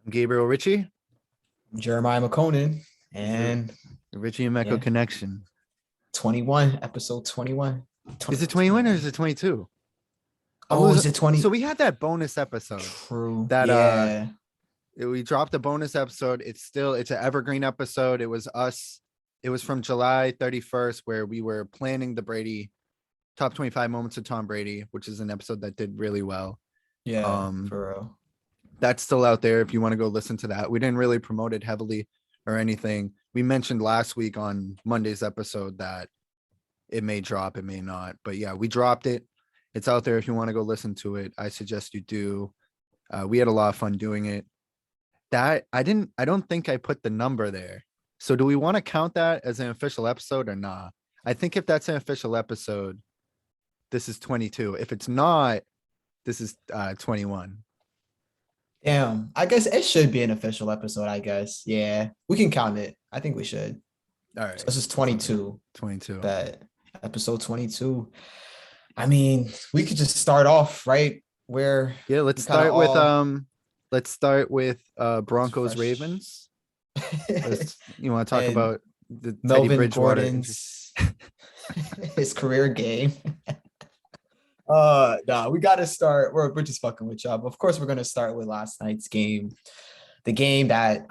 Gabriel Richi, Jeremiah McConan, the and Richi Meko yeah, connection. 21, episode 21. Is it 21, 21 or 21. is it 22? I'm Oh, losing. is it So 20? we had that bonus episode True. that Yeah. we dropped the bonus episode. It's an evergreen episode. It was us. It was from July 31st where we were planning the Brady top 25 moments of Tom Brady, which is an episode that did really well. Yeah, Um for real. that's still out there if you want to go listen to that. We didn't really promote it heavily or anything. We mentioned last week on Monday's episode that it may drop, it may not. But yeah, we dropped it. It's out there if you want to go listen to it. I suggest you do. We had a lot of fun doing it. I don't think I put the number there. So do we want to count that as an official episode or not? I think if that's an official episode, this is 22. If it's not, this is 21. Damn. I guess it should be an official episode, I guess. Yeah. We can count it. I think we should. All So right. this is Okay. 22. 22. That episode 22. I mean, we could just start off right where Yeah, we kind of all let's start with Broncos fresh. Ravens. You want to talk And about the Teddy Melvin Bridgewater injury? Gordon's his career game. Nah, we gotta start. We're just fucking with y'all. But of course, we're gonna start with last night's game. The game that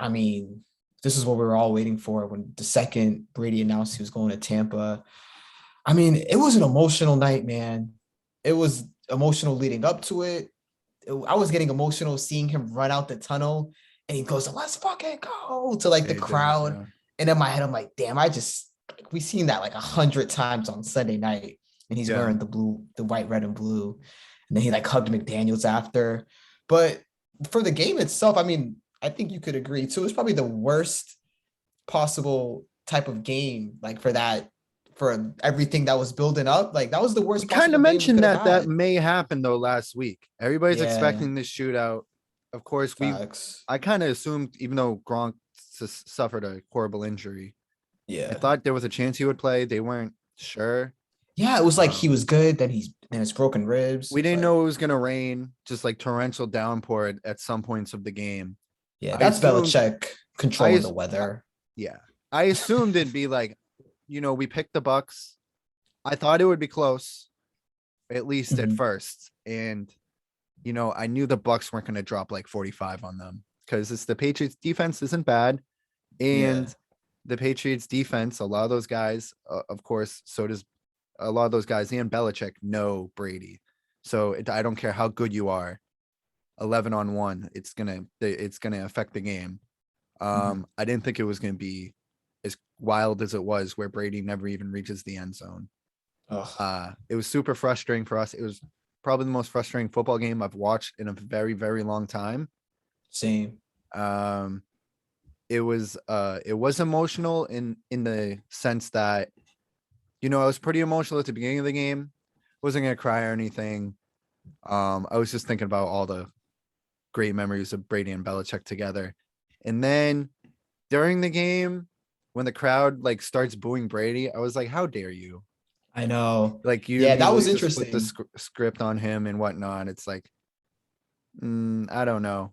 this is what we were all waiting for when the second Brady announced he was going to Tampa. It was an emotional night, man. It was emotional leading up to it. I was getting emotional seeing him run out the tunnel and he goes, "Let's fucking go," to like the He does, crowd. yeah. And in my head, I'm like, damn, we seen that like 100 times on Sunday night. And he's Yeah. wearing the white, red, and blue. And then he like hugged McDaniels after. But for the game itself, I think you could agree too. It's probably the worst possible type of game, like for everything that was building up. Like that was the We worst kind of possible game we mentioned could have that had. may happen though last week. Everybody's Yeah, expecting this shootout. Of course, facts. I kind of assumed, even though Gronk suffered a horrible injury, I Yeah. thought there was a chance he would play. They weren't sure. Yeah, it was like he Um, was good, then it's broken ribs. we It's didn't like, know it was gonna rain, just like torrential downpour at some points of the game. yeah, I that's assumed, Belichick I, controlling the as- weather. yeah, I assumed it'd be like, we picked the Bucks. I thought it would be close, at least at Mhm. first, and I knew the Bucks weren't going to drop like 45 on them because it's the Patriots defense isn't bad, Yeah. and the Patriots defense, a lot of those guys, of course, so does a lot of those guys and Belichick know Brady. So I don't care how good you are, 11-on-1, it's gonna affect the game. Mhm. I didn't think it was gonna be as wild as it was, where Brady never even reaches the end zone. Ugh, It was super frustrating for us. It was probably the most frustrating football game I've watched in a very, very long time. same. Um, it was emotional in the sense that, I was pretty emotional at the beginning of the game. Wasn't gonna cry or anything. I was just thinking about all the great memories of Brady and Belichick together. And then during the game, when the crowd like starts booing Brady, I was like, how dare you? I know. Like, you Yeah, that was immediately just flip the interesting. script on him and whatnot. It's like, I don't know.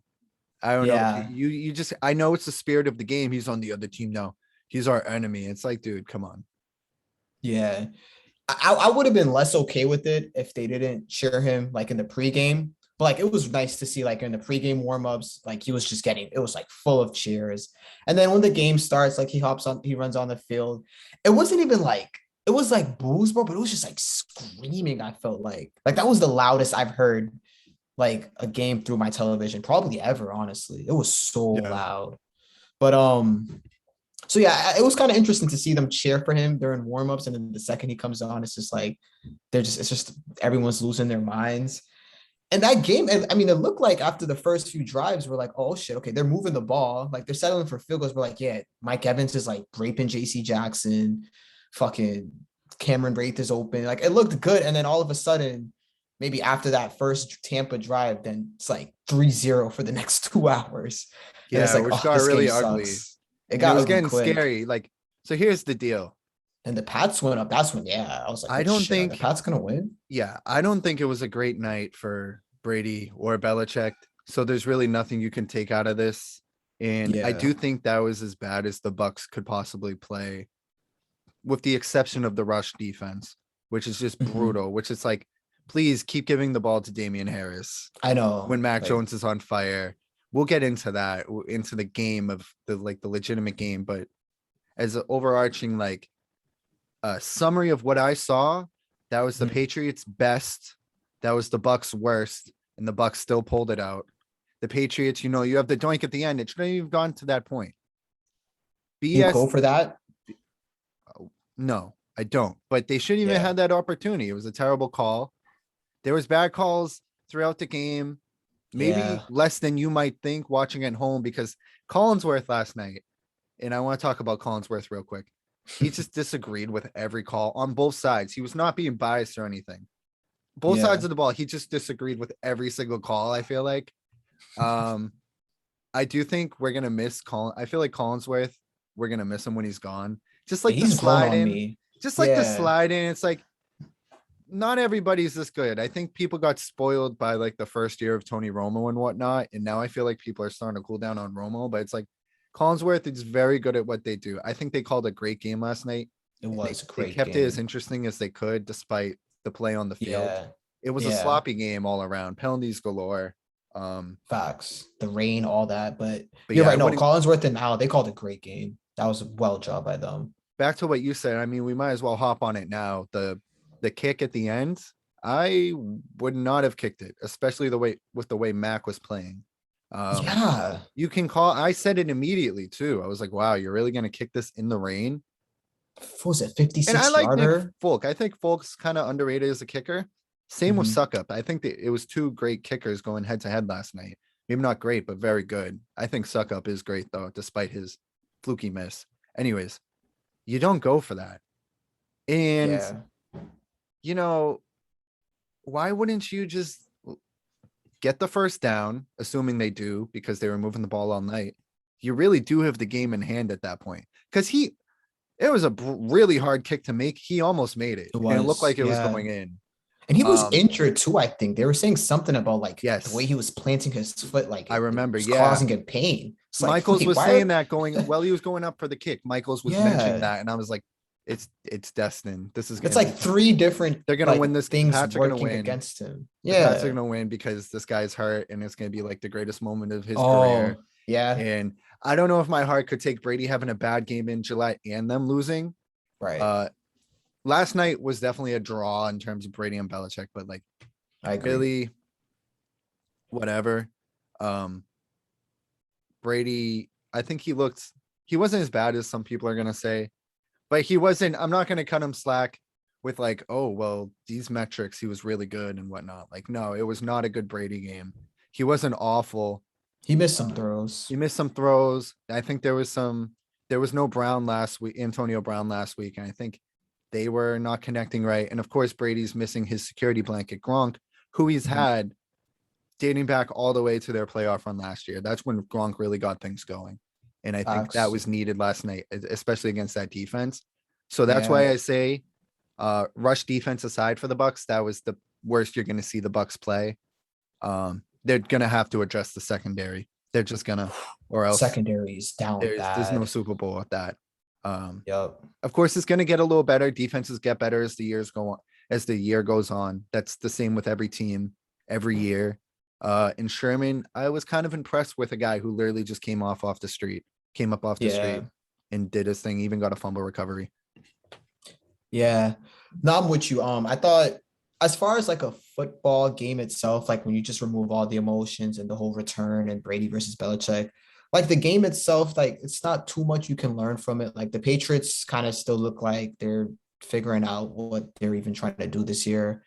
I don't know. Yeah. You just, I know it's the spirit of the game. He's on the other team now. He's our enemy. It's like, dude, come on. Yeah. I would have been less okay with it if they didn't cheer him like in the pregame. But like it was nice to see like in the pregame warmups, like he was just getting it was like full of cheers. And then when the game starts, like he runs on the field. It wasn't even like it was like boos, bro, but it was just like screaming. I felt like that was the loudest I've heard like a game through my television, probably ever, honestly. It was so Yeah. loud. But so yeah, it was kind of interesting to see them cheer for him during warmups, and then the second he comes on, it's just like it's just everyone's losing their minds. And that game, it looked like after the first few drives, we're like, oh shit, okay, they're moving the ball, like they're settling for field goals. We're like, yeah, Mike Evans is like raping J.C. Jackson, fucking Cameron Wraith is open, like it looked good, and then all of a sudden, maybe after that first Tampa drive, then it's like 3-0 for the next 2 hours, and it's Yeah, like, which oh, got this game really ugly. sucks. It And it got was ugly getting quick. scary. Like, so here's the deal. And the Pats went up. That's when, yeah, I was like, I oh don't shit, are the think, Pats gonna win? yeah, I don't think it was a great night for Brady or Belichick. So there's really nothing you can take out of this. And I Yeah. do think that was as bad as the Bucks could possibly play, with the exception of the rush defense, which is just Mhm. brutal, which is like, please keep giving the ball to Damian Harris I know. when Mac Like, Jones is on fire. We'll get into that, into the game of the legitimate game, but as an overarching summary of what I saw, that was the mhm. Patriots' best, that was the Bucks' worst, and the Bucks still pulled it out. The Patriots, you have the doink at the end. It shouldn't even have gone to that point. You go BS, for that? no, I don't. But they shouldn't even Yeah. have that opportunity. It was a terrible call. There was bad calls throughout the game, maybe Yeah. less than you might think watching at home, because Collinsworth last night, and I want to talk about Collinsworth real quick. He just disagreed with every call on both sides. He was not being biased or anything. Both sides Yeah. of the ball, he just disagreed with every single call, I feel like. Um, I do think we're gonna miss Colin. I feel like Collinsworth, we're gonna miss him when he's gone. Just like the He's grown slide on in, me. just like the Yeah. slide in. It's like not everybody's this good. I think people got spoiled by like the first year of Tony Romo and whatnot, and now I feel like people are starting to cool down on Romo. But it's like Collinsworth is very good at what they do. I think they called a great game last night. It And was a they great kept it as game. interesting as they could, despite the play on the field. Yeah. It was a Yeah. sloppy game all around, penalties galore. Facts. The rain, all that. But But you're yeah, I right. No, wouldn't. Collinsworth and Al, they called a great game. That was a well job by them. Back to what you said. I mean, we might as well hop on it now. The kick at the end, I would not have kicked it, especially the way Mac was playing. Yeah. You can call. I said it immediately too. I was like, wow, you're really gonna kick this in the rain? What was it, And I 56 like Nick yarder? Folk. I think Folk's kind of underrated as a kicker. Same with Mhm. Suckup. I think that it was two great kickers going head to head last night. Maybe not great, but very good. I think Suckup is great though, despite his fluky miss. Anyways, you don't go for that. And Yeah. you know, why wouldn't you just get the first down, assuming they do, because they were moving the ball all night? You really do have the game in hand at that point. Because it was a really hard kick to make. He almost made it, It and it looked was. like it was Yeah. going in. And he was Um, injured too, I think. They were saying something about like the way yes, he was planting his foot, like I it remember. was Yeah. causing him pain. It's like, Michaels wait, was why? saying that going while he was going up for the kick. Michaels was mentioning Yeah. that, and I was like, it's destined. This is It's gonna like be three different they're gonna win like this. things Pats are gonna working win. against him. The Pats are Yeah. gonna win because this guy's hurt, and it's gonna be like the greatest moment of his career. Oh, yeah. And I don't know if my heart could take Brady having a bad game in Gillette and them losing. Right. Uh, Last night was definitely a draw in terms of Brady and Belichick, but like I agree. really, whatever. Um, Brady, I think he wasn't as bad as some people are gonna say, but he wasn't. I'm not gonna cut him slack with like, oh well, these metrics, he was really good and whatnot. Like, no, it was not a good Brady game. He wasn't awful. He missed some Uh, throws. he missed some throws. I think there was no Brown last week, Antonio Brown last week, and I think they were not connecting right. And of course, Brady's missing his security blanket, Gronk, who he's Mhm. had dating back all the way to their playoff run last year. That's when Gronk really got things going. And I think that Facts. was needed last night, especially against that defense. So that's Yeah. why I say rush defense aside for the Bucks, that was the worst you're gonna see the Bucks play. They're gonna have to address the secondary. They're just gonna, or else Secondary is down there's no bad. Super Bowl with that. Yep. Of course, it's gonna get a little better. Defenses get better as the years go on, as the year goes on. That's the same with every team every year. In Sherman, I was kind of impressed with a guy who literally just came off the street, came up off the Yeah. street and did his thing, even got a fumble recovery. Yeah. No, I'm with you. I thought as far as like a football game itself, like when you just remove all the emotions and the whole return and Brady versus Belichick, like the game itself, like it's not too much you can learn from it. Like the Patriots kind of still look like they're figuring out what they're even trying to do this year.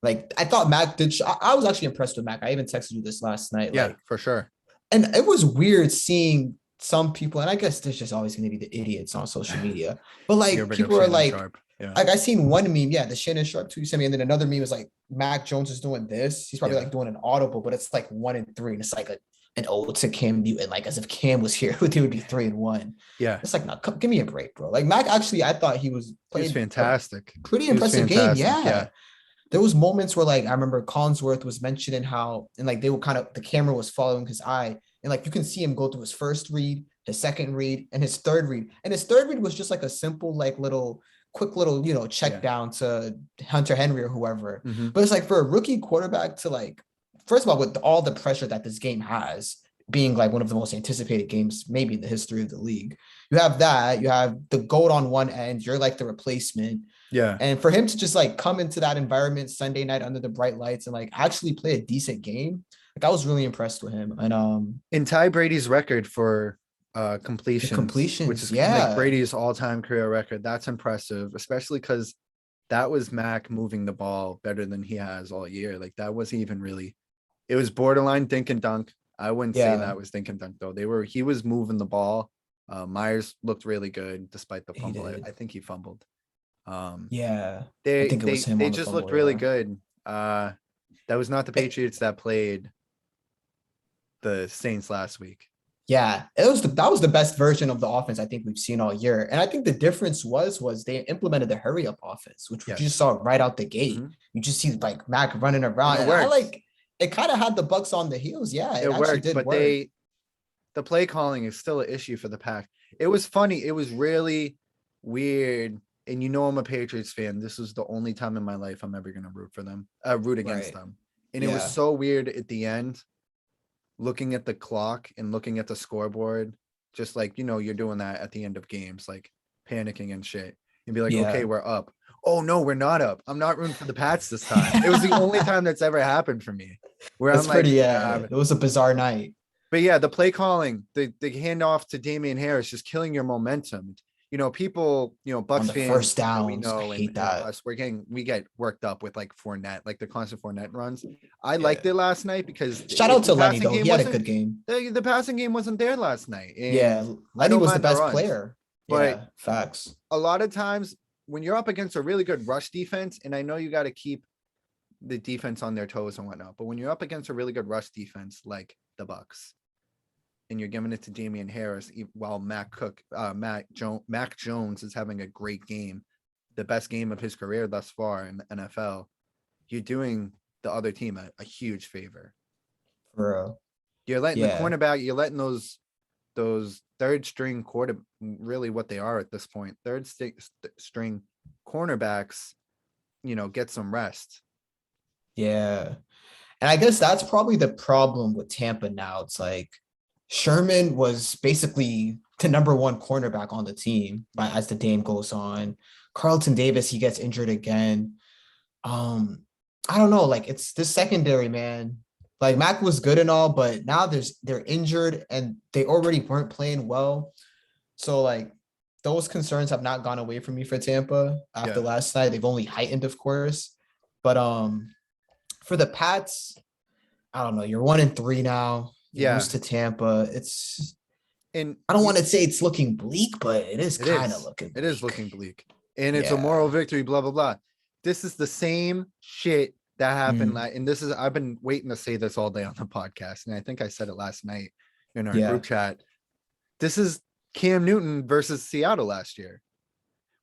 Like I thought Mac did. I was actually impressed with Mac. I even texted you this last night. Yeah, Like, for sure. and it was weird seeing some people, and I guess there's just always going to be the idiots on social media. But You're a like big of people are Shannon like, Sharp. Yeah. I seen one meme, yeah, the Shannon Sharp tweet you sent me, and then another meme was like Mac Jones is doing this. He's probably Yeah. like doing an audible, but it's like 1-3, and it's like an ode to Cam Newton, like as if Cam was here, they would be 3-1. Yeah. It's like, no, give me a break, bro. Like Mac, actually, I thought he was He was playing a fantastic. pretty He was impressive game. fantastic. Yeah. Yeah. there was moments where like I remember Collinsworth was mentioning how and like they were kind of the camera was following his eye and like you can see him go through his first read, his second read, and his third read. And his third read was just like a simple like little quick little check down to Hunter Henry or whoever. Mm-hmm. But it's like for a rookie quarterback to like first of all with all the pressure that this game has being like one of the most anticipated games maybe in the history of the league. You have that, you have the GOAT on one end, you're like the replacement. Yeah. And for him to just like come into that environment Sunday night under the bright lights and like actually play a decent game, like I was really impressed with him. And in Ty Brady's record for completions, which is like Brady's all-time career record, that's impressive, especially because that was Mac moving the ball better than he has all year. Like that wasn't even really, it was borderline dink and dunk. I wouldn't say that was dink and dunk though. He was moving the ball. Myers looked really good despite the fumble. I think he fumbled. I think it was him. They just looked really good. That was not the Patriots that played the Saints last week. Yeah, that was the best version of the offense I think we've seen all year. And I think the difference was they implemented the hurry up offense, which we just saw right out the gate. Mm-hmm. You just see like Mac running around. And I like it kind of had the Bucks on the heels. Yeah, it worked, but work. The play calling is still an issue for the Pack. It was funny. It was really weird. And I'm a Patriots fan. This was the only time in my life I'm ever going to root against them. And it was so weird at the end, looking at the clock and looking at the scoreboard, just like, you're doing that at the end of games, like panicking and shit. And be like, okay, we're up. Oh, no, we're not up. I'm not rooting for the Pats this time. It was the only time that's ever happened for me. Where that's it was a bizarre night. But yeah, the play calling, the handoff to Damian Harris, just killing your momentum. People, Bucks fans, first downs, we know, I hate that. Us, we get worked up with like Fournette, like the constant Fournette runs. I liked it last night because shout out to Lenny though, he had a good game. The passing game wasn't there last night. Lenny was the best player. But facts. A lot of times when you're up against a really good rush defense, and I know you got to keep the defense on their toes and whatnot, but when you're up against a really good rush defense like the Bucks, and you're giving it to Damian Harris while Mac Jones is having a great game, the best game of his career thus far in the NFL, you're doing the other team a huge favor. Bro. You're letting the cornerback, you're letting those third string really what they are at this point, third string cornerbacks, get some rest. Yeah. And I guess that's probably the problem with Tampa now. It's like, Sherman was basically the number one cornerback on the team as the game goes on. Carlton Davis, he gets injured again. I don't know. Like it's this secondary, man. Like Mac was good and all, but now they're injured and they already weren't playing well. So like those concerns have not gone away from me for Tampa after last night. They've only heightened, of course. But for the Pats, I don't know. You're 1-3 now. Lose to Tampa. I don't want to say it's looking bleak, but it is kind of looking bleak. It is looking bleak. And it's a moral victory, blah, blah, blah. This is the same shit that happened. And I've been waiting to say this all day on the podcast. And I think I said it last night in our group chat. This is Cam Newton versus Seattle last year,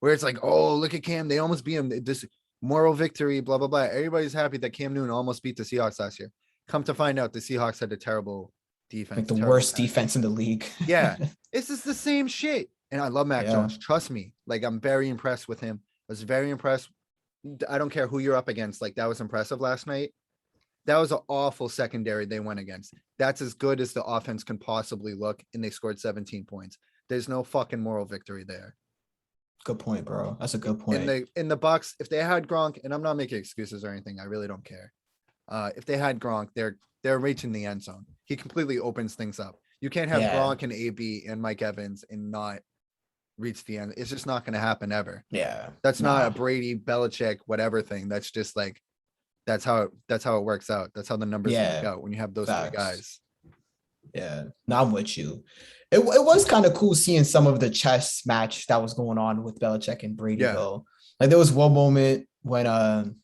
where it's like, oh, look at Cam. They almost beat him. This moral victory, blah, blah, blah. Everybody's happy that Cam Newton almost beat the Seahawks last year. Come to find out, the Seahawks had a terrible defense. Like the worst defense in the league. It's just the same shit. And I love Mac Jones. Trust me. Like, I'm very impressed with him. I was very impressed. I don't care who you're up against. Like, that was impressive last night. That was an awful secondary they went against. That's as good as the offense can possibly look, and they scored 17 points. There's no fucking moral victory there. Good point, bro. That's a good point. In the Bucks, if they had Gronk, and I'm not making excuses or anything, I really don't care. If they had Gronk, they're reaching the end zone. He completely opens things up. You can't have Gronk and AB and Mike Evans and not reach the end. It's just not going to happen ever. Yeah, that's not a Brady, Belichick, whatever thing. That's just like that's how it works out. That's how the numbers work out when you have those three guys. Yeah, no, I'm with you. It was kind of cool seeing some of the chess match that was going on with Belichick and Brady though. Like there was one moment when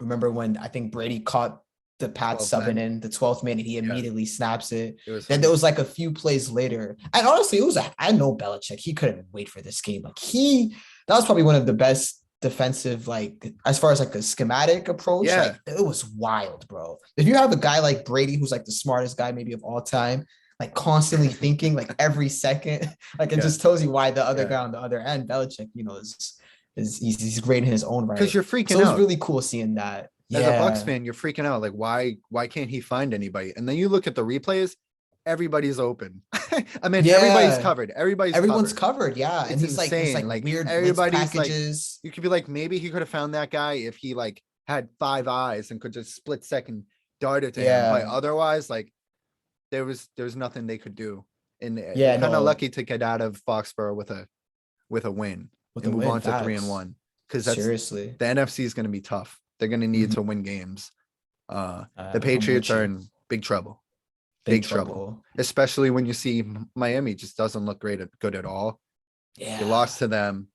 remember when I think Brady caught the Pats subbing in the 12th minute, he immediately snaps it. Then there was like a few plays later. And honestly, I know Belichick, he couldn't wait for this game. Like that was probably one of the best defensive, like as far as like the schematic approach, Yeah. like it was wild, bro. If you have a guy like Brady, who's like the smartest guy maybe of all time, like constantly thinking like every second, like it Yeah. just tells you why the other Yeah. guy on the other end, Belichick, is he's great in his own Because right. you're freaking So it was out. really cool seeing that. As a Bucks Yeah. fan, you're freaking out. Like, why can't he find anybody? And then you look at the replays, everybody's open. I mean, everybody's Yeah. covered. Everybody's Everyone's covered. covered. Yeah. And It's he's like, it's insane. like Like weird blitz everybody's like, packages. you could be like, maybe he could have found that guy if he like had 5 eyes and could just split second dart it to him. But Yeah. otherwise, like there was nothing they could do. And Yeah. they're kind of No, lucky to get out of Foxborough with a win with and the move win, on to facts. 3-1. Because that's Seriously. the NFC is going to be tough. They're going to need Mhm. to win games. The I'm Patriots with are you. in big trouble. Big Big trouble. trouble. Especially when you see Miami just doesn't look good at all. Yeah. You lost to them.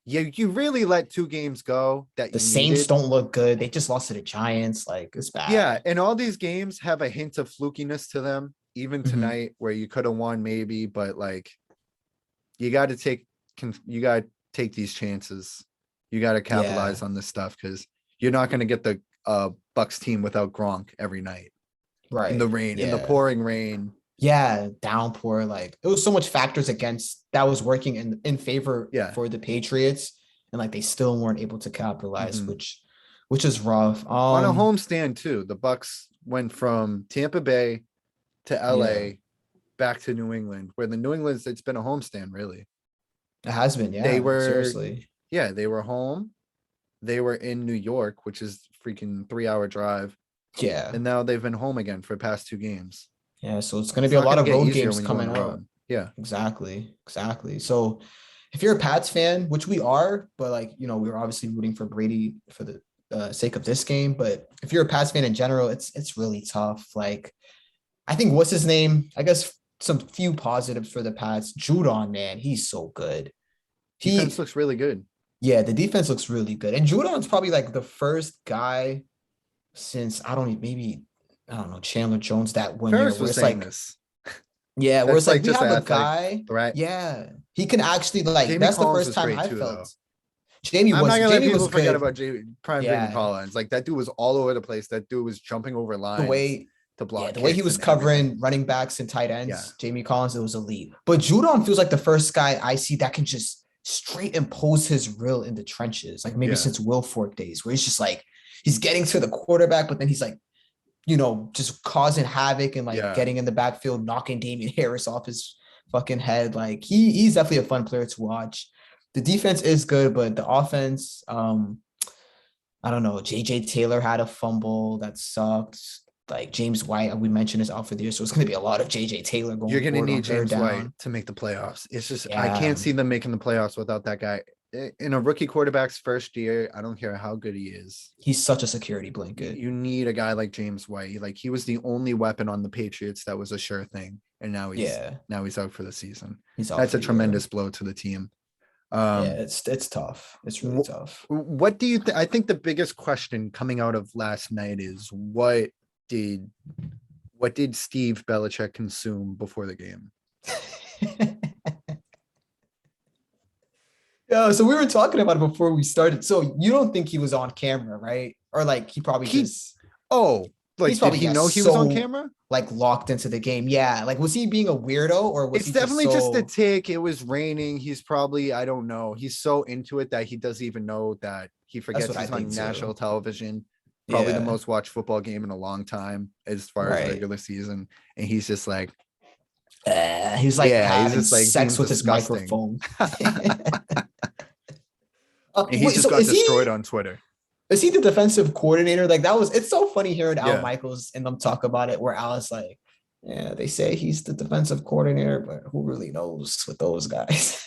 You really let 2 games go that The you Saints needed. don't look good. They just lost to the Giants. Like it's bad. Yeah, and all these games have a hint of flukiness to them. Even Mhm. tonight, where you could have won maybe, but like you got to take these chances. You got to capitalize on this stuff because you're not going to get the Bucks team without Gronk every night Right. in the rain, in the Yeah. pouring rain. Yeah, downpour. Like it was so much factors against that was working in favor Yeah. for the Patriots, and like they still weren't able to capitalize, Mhm. which is rough. On a homestand too. The Bucks went from Tampa Bay to LA back to New England, where the New England's it's been a homestand really. It has been, yeah. They were Seriously. Yeah, they were home. They were in New York, which is freaking 3-hour drive. Yeah. And now they've been home again for the past 2 games. Yeah. So it's gonna be It's a not lot gonna of get road easier games when you go on coming the up. road. Yeah. Exactly. So if you're a Pats fan, which we are, but like, we're obviously rooting for Brady for the sake of this game. But if you're a Pats fan in general, it's really tough. Like, I think what's his name? I guess some few positives for the Pats. Judon, man, he's so good. Defense looks really good. Yeah, the defense looks really good. And Judon's probably like the first guy since I don't know, Chandler Jones that 1 year Ferris where was it's saying like, this. yeah, where That's it's like like we just have an a athletic guy. threat. Yeah, he can actually like Jamie that's the Collins first was time great I too, felt. though. Jamie I'm not gonna let people was forget good. about Prime Jamie Yeah. Collins. Like that dude was all over the place. That dude was jumping over The lines way to block. the way he kicks was and covering everything. running backs and tight ends, Yeah. Jamie Collins, it was elite. But Judon feels like the first guy I see that can just straight impose his will in the trenches, like maybe Yeah. since Will Fork days, where he's just like he's getting to the quarterback, but then he's like, just causing havoc and like Yeah. getting in the backfield, knocking Damian Harris off his fucking head. Like he's definitely a fun player to watch. The defense is good, but the offense, I don't know. JJ Taylor had a fumble that sucked. Like James White, we mentioned is out for the year, so it's going to be a lot of JJ Taylor going. You're gonna forward on need third James White down. to make the playoffs. It's just I Yeah. can't see them making the playoffs without that guy. In a rookie quarterback's first year, I don't care how good he is. He's such a security blanket. You need a guy like James White. Like he was the only weapon on the Patriots that was a sure thing, and now he's out for the season. He's out That's for a the tremendous year. blow to the team. Yeah, it's tough. It's really tough. What do you think? I think the biggest question coming out of last night is what did Steve Belichick consume before the game? Yeah, so we were talking about it before we started. So you don't think he was on camera, right? Or like he probably just did probably he know he was on so, camera? Like locked into the game. Yeah. Like was he being a weirdo or was It's he definitely just a so... tick. It was raining. He's probably, I don't know. He's so into it that he doesn't even know that he forgets what I he's on think too. national television. Probably the Yeah. most watched football game in a long time as far as Right. regular season. And he's just like, he's like Yeah, he's having just, like, sex being with disgusting. his microphone. and he just got destroyed on Twitter. Is he the defensive coordinator? Like it's so funny hearing Al Yeah. Michaels and them talk about it where Al's like, yeah, they say he's the defensive coordinator, but who really knows with those guys?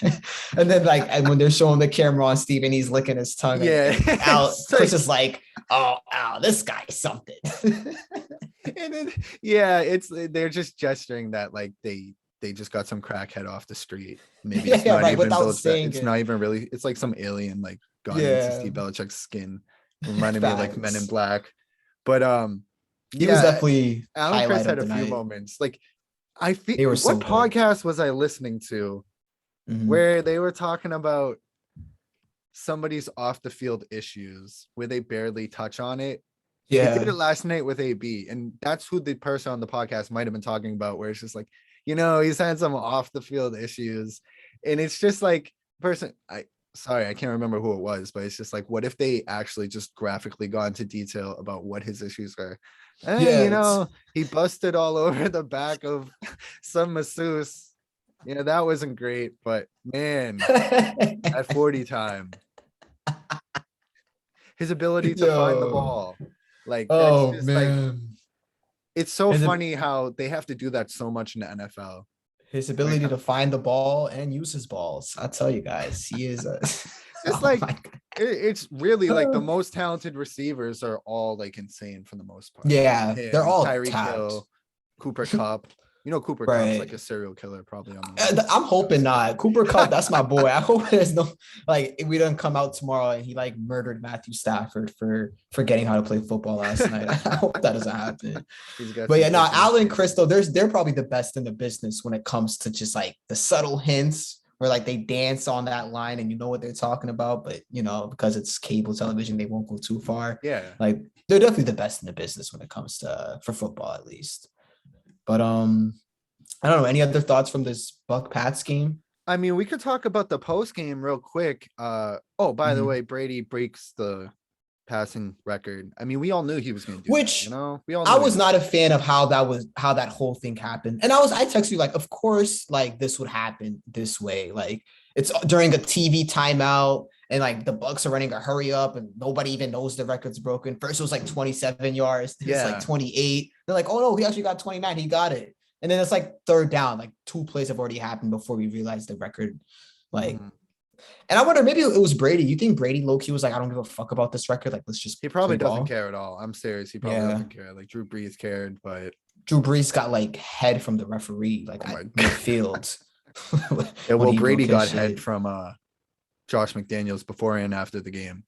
And then and when they're showing the camera on Steve and he's licking his tongue, Yeah. and Al, It's Chris like- is like, oh, Al, this guy's something. And then, yeah, they're just gesturing that like they just got some crackhead off the street. Maybe it's Yeah, not right, even without Belichick. saying It's it. not even really. It's like some alien like got into Yeah. Steve Belichick's skin, reminding me of like Men in Black. But He was definitely Alan Chris highlight had of a the few night. moments. Like I They feel were what so good. Mm-hmm. podcast was I listening to Mhm. where they were talking about somebody's off the field issues where they barely touch on it. They did it Yeah. last night with AB, and that's who the person on the podcast might have been talking about, where it's just like, you know, he's had some off the field issues. And it's just like sorry, I can't remember who it was, but it's just like, what if they actually just graphically got into detail about what his issues are? Yeah. You know, he busted all over the back of some masseuse. Yeah, that wasn't great, but man, at 40 time, his ability to find the Yo. ball, like that's Oh just like, man. it's so His, funny how they have to do that so much in the NFL. his When it ability to comes, find the ball and use his balls. I tell you guys, he is a just oh like my it's really like the God. most talented receivers are all like insane for the most part. Yeah, they're Him, all Tyreek tapped. Hill, Cooper Cup. You know, Cooper Cup's like Right. a serial killer, probably on the West I'm hoping Coast. not. Cooper Cup, that's my boy. I hope there's no like if we don't come out tomorrow and he like murdered Matthew Stafford for forgetting how to play football last night. I hope that doesn't happen. He's got But some yeah, no, personal Allen issues. Crystal, they're probably the best in the business when it comes to just like the subtle hints where like they dance on that line and you know what they're talking about, but you know, because it's cable television, they won't go too far. Yeah. Like they're definitely the best in the business when it comes to for football at least. But I don't know. Any other thoughts from this Buck Pats game? I mean, we could talk about the post game real quick. Oh, by the Mhm. way, Brady breaks the passing record. I mean, we all knew he was going to do that. Which You know, we all I knew was it. not a fan of how that whole thing happened. And I texted you like, of course, like this would happen this way. Like it's during a TV timeout and like the Bucks are running a hurry up and nobody even knows the record's broken. First it was like 27 yards. It's Yeah. like 28. They're like, oh no, he actually got 29. He got it. And then it's like third down, like two plays have already happened before we realized the record. Like, and I wonder, maybe it was Brady. You think Brady low-key was like, I don't give a fuck about this record. Like, let's just He probably play doesn't ball. care at all. I'm serious. He probably Yeah. doesn't care. Like Drew Brees cared, but Drew Brees got like head from the referee, like oh my at God. midfield. Yeah, when well, he Brady broke his got head shit. from Josh McDaniels before and after the game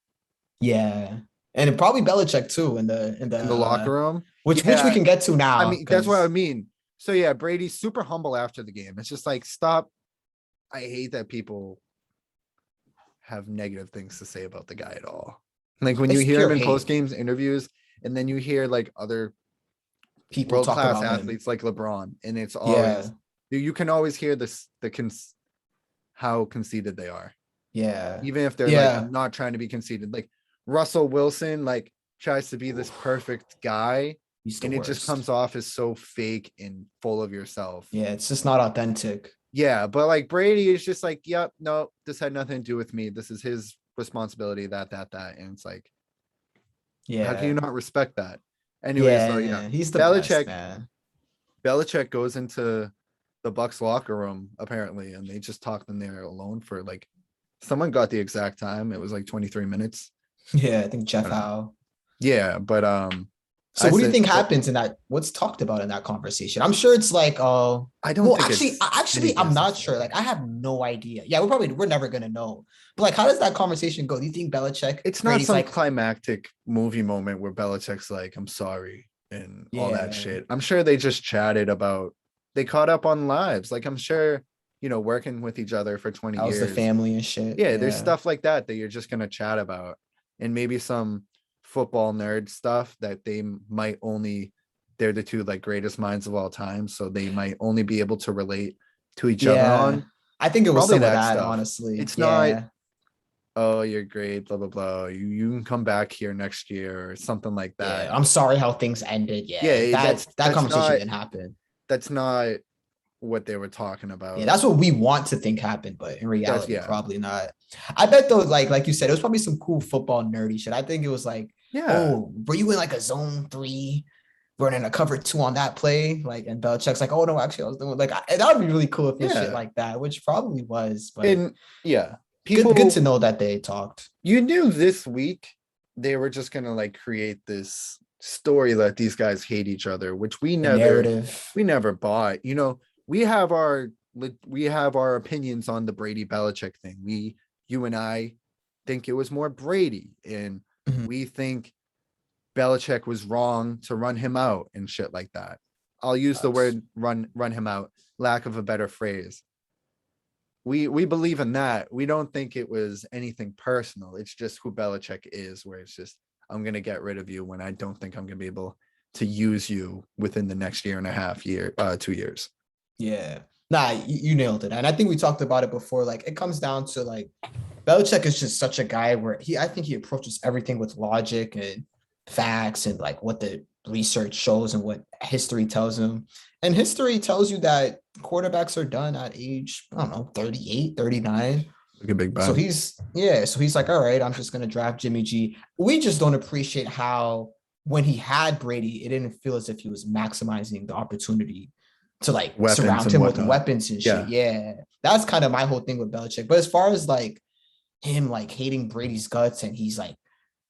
Yeah. And it probably Belichick too in in the locker room. which we Yeah, can get to I now mean that's what I because mean. So yeah, Brady's super humble after the game. It's just like stop. I hate that people have negative things to say about the guy at all. Like when you it's hear pure him in post hate. games interviews, and then you hear like other People world talk class about him. athletes like LeBron, and it's Yeah. always you can always hear this how conceited they are, Yeah. even if they're like Yeah. not trying to be conceited. Like Russell Wilson, like tries to be this perfect guy, He's the and it just worst. comes off as so fake and full of yourself. Yeah, it's just not authentic. Yeah, but like Brady is just like, yep, no, this had nothing to do with me. This is his responsibility, that. And it's like, how can you Yeah. not respect that? Anyway, so yeah, Yeah. He's the best, Belichick, man. Belichick goes into the Bucks locker room apparently, and they just talked in there alone for like, someone got the exact time. It was like 23 minutes. Yeah, I think Jeff I don't know. Howe. Yeah, but So I what do you said, think happens in that? What's talked about in that conversation? I'm sure it's like, I don't well, think actually, it's any I'm not business sure. Like, related. I have no idea. Yeah, we're never gonna know. But like, how does that conversation go? Do you think Belichick, It's not Brady's some like, climactic movie moment where Belichick's like, I'm sorry and all that yeah, shit. I'm sure they just chatted about, they caught up on lives. Like I'm sure, working with each other for 20 how's the years. family and shit? Yeah, there's Yeah, stuff like that you're just gonna chat about. And maybe some football nerd stuff that they're the two like greatest minds of all time. So they might only be able to relate to each other yeah. on. I think it was Probably some of that that, stuff. honestly. It's not, Yeah, oh, you're great, blah blah blah. You can come back here next year or something like yeah. that. I'm sorry how things ended. Yeah, Yeah, that conversation didn't happen. that's not what they were talking Yeah, about. that's what we want to think happened, but in That's reality, yeah. probably not. I bet though, like you said, it was probably some cool football nerdy shit. I think it was like, Yeah. oh, were you in like a zone 3, running a cover 2 on that play? Like, and Belichick's like, oh no, actually, I was doing like that would be really cool if it's shit Yeah. like that, which probably was. But And yeah, good to know that they talked. you knew this week they were just gonna like create this story that these guys hate each other, which The narrative. we never bought. We have our opinions on the Brady Belichick thing. You and I think it was more Brady, and Mhm. we think Belichick was wrong to run him out and shit like that. I'll use the word run him out, lack of a better phrase. we believe in that. We don't think it was anything personal. It's just who Belichick is, where it's just, I'm gonna get rid of you when I don't think I'm gonna be able to use you within the next year and a half, 2 years. Yeah. Nah, you nailed it. And I think we talked about it before. Like it comes down to like Belichick is just such a guy where I think he approaches everything with logic and facts and like what the research shows and what history tells him. And history tells you that quarterbacks are done at age, I don't know, 38, 39. Like a big So bang. he's like, all right, I'm just gonna draft Jimmy G. We just don't appreciate how when he had Brady, it didn't feel as if he was maximizing the opportunity to like Weapons surround and him with whatnot. weapons and shit. Yeah. Yeah. That's kind of my whole thing with Belichick. But as far as like him like hating Brady's guts and he's like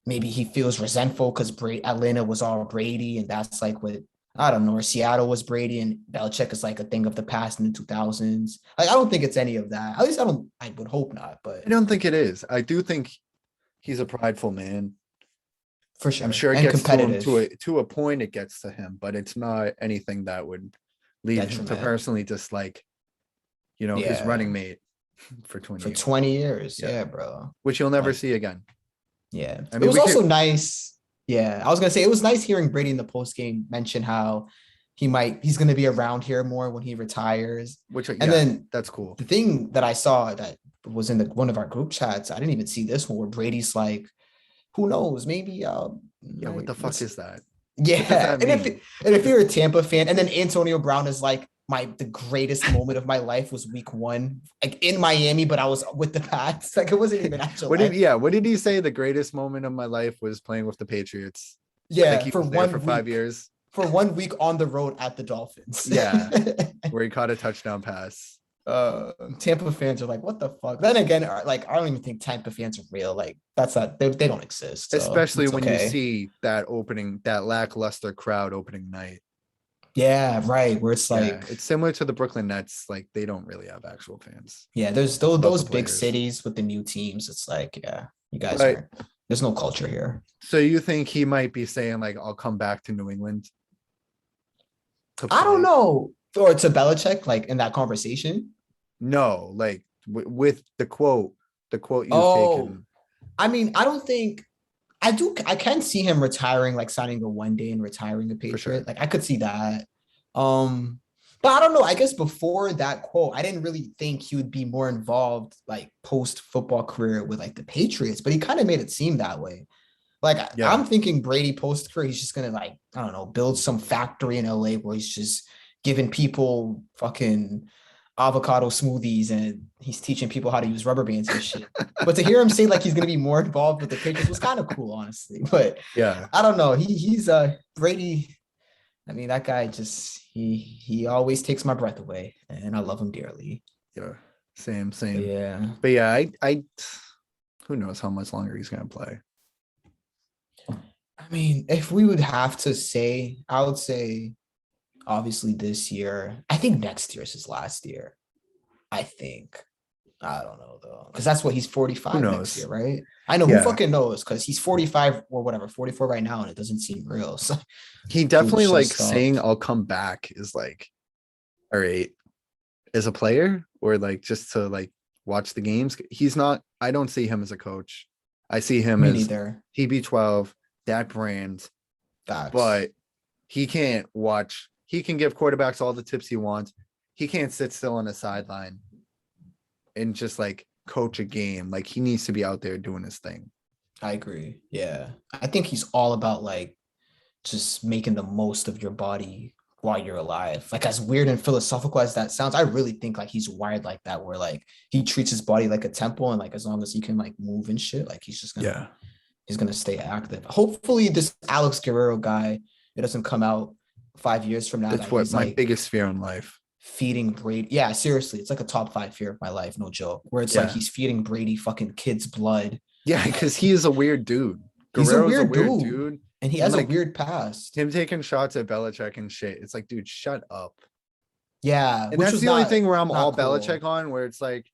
maybe he feels resentful because Atlanta was all Brady and that's like what I don't know, or Seattle was Brady and Belichick is like a thing of the past in the 2000s. Like I don't think it's any of that. At least I would hope not, but I don't think it is. I do think he's a prideful man. for sure. I'm sure it And gets to him competitive. to a point. It gets to him, but it's not anything that would lead him to Detriment. personally dislike, his Yeah. running mate for 20 For years, 20 years. Yeah. Yeah, bro. which you'll never Like, see again. yeah. I It mean, was we also could, nice. Yeah. I was gonna say it was nice hearing Brady in the post game mention how he's gonna be around here more when he retires. which And yeah, then that's cool. the thing that I saw that was in one of our group chats, I didn't even see this one where Brady's like, who knows, maybe Yeah, what the fuck is that? What does yeah. that And mean? if you're a Tampa fan, and then Antonio Brown is like the greatest moment of my life was week one, like in Miami, but I was with the Pats. Like it wasn't even actual life. What did he say? The greatest moment of my life was playing with the Patriots. Like Yeah, he was there for 5 years. for 1 week on the road at the Dolphins. Yeah, where he caught a touchdown pass. Tampa fans are like, what the fuck? Then again, like I don't even think Tampa fans are real. Like that's not they don't exist. So Especially it's when you okay. see that lackluster crowd opening night. Yeah, right. Where it's Yeah, like, it's similar to the Brooklyn Nets. Like they don't really have actual fans yeah, there's about the those big players. cities with the new teams. It's like, yeah, you guys But aren't. There's no culture here. so you think he might be saying like, "I'll come back to New England to I don't play"? know. Or to Belichick, like in that conversation. No, like with the quote you've Oh, taken. I mean, I don't think I do. I can see him retiring, like signing a 1 day and retiring a For sure. Patriot. Like I could see that. Um, but I don't know. I guess before that quote, I didn't really think he would be more involved, like post football career with like the Patriots. But he kind of made it seem that way. Like Yeah, I'm thinking Brady post career, he's just gonna like I don't know, build some factory in LA where he's just giving people fucking avocado smoothies and he's teaching people how to use rubber bands and shit. But to hear him say like he's gonna be more involved with the Patriots was kind of cool, honestly. But yeah, I don't know. He's Brady. I mean, that guy just he always takes my breath away, and I love him dearly. yeah. Same, But same. yeah, But yeah, I who knows how much longer he's gonna play. I mean, if we would have to say, I would say obviously this year. I think next year is his last year. I think. I don't know though, because that's what he's Who 45 next year, knows? right? I know who Yeah, fucking knows because he's 45 or whatever, 44 right now, and it doesn't seem real. So he dude's definitely like just saying "I'll come back" is like, all right, as a player or like just to like watch the games. He's not. I don't see him as a coach. I see him me as neither. TB12, that brand, Facts. but he can't watch. He can give quarterbacks all the tips he wants. He can't sit still on the sideline and just like coach a game. Like he needs to be out there doing his thing. I agree. Yeah. I think he's all about like just making the most of your body while you're alive. Like as weird and philosophical as that sounds, I really think like he's wired like that, where like he treats his body like a temple, and like as long as he can like move and shit, like Yeah, he's gonna stay active. Hopefully, this Alex Guerrero guy, it doesn't come out 5 years from now that's that what he's my like biggest fear in life. feeding Brady. Yeah, seriously, it's like a top 5 fear of my life, no joke. Where it's like Yeah, he's feeding Brady fucking kids' blood. yeah, because he is a weird dude. He's a Guerrero's a weird weird dude, dude, and he and has a like weird past. him taking shots at Belichick and shit. It's like, dude, shut up. Yeah, And which that's was the only thing where I'm not all Belichick cool. on, where it's like,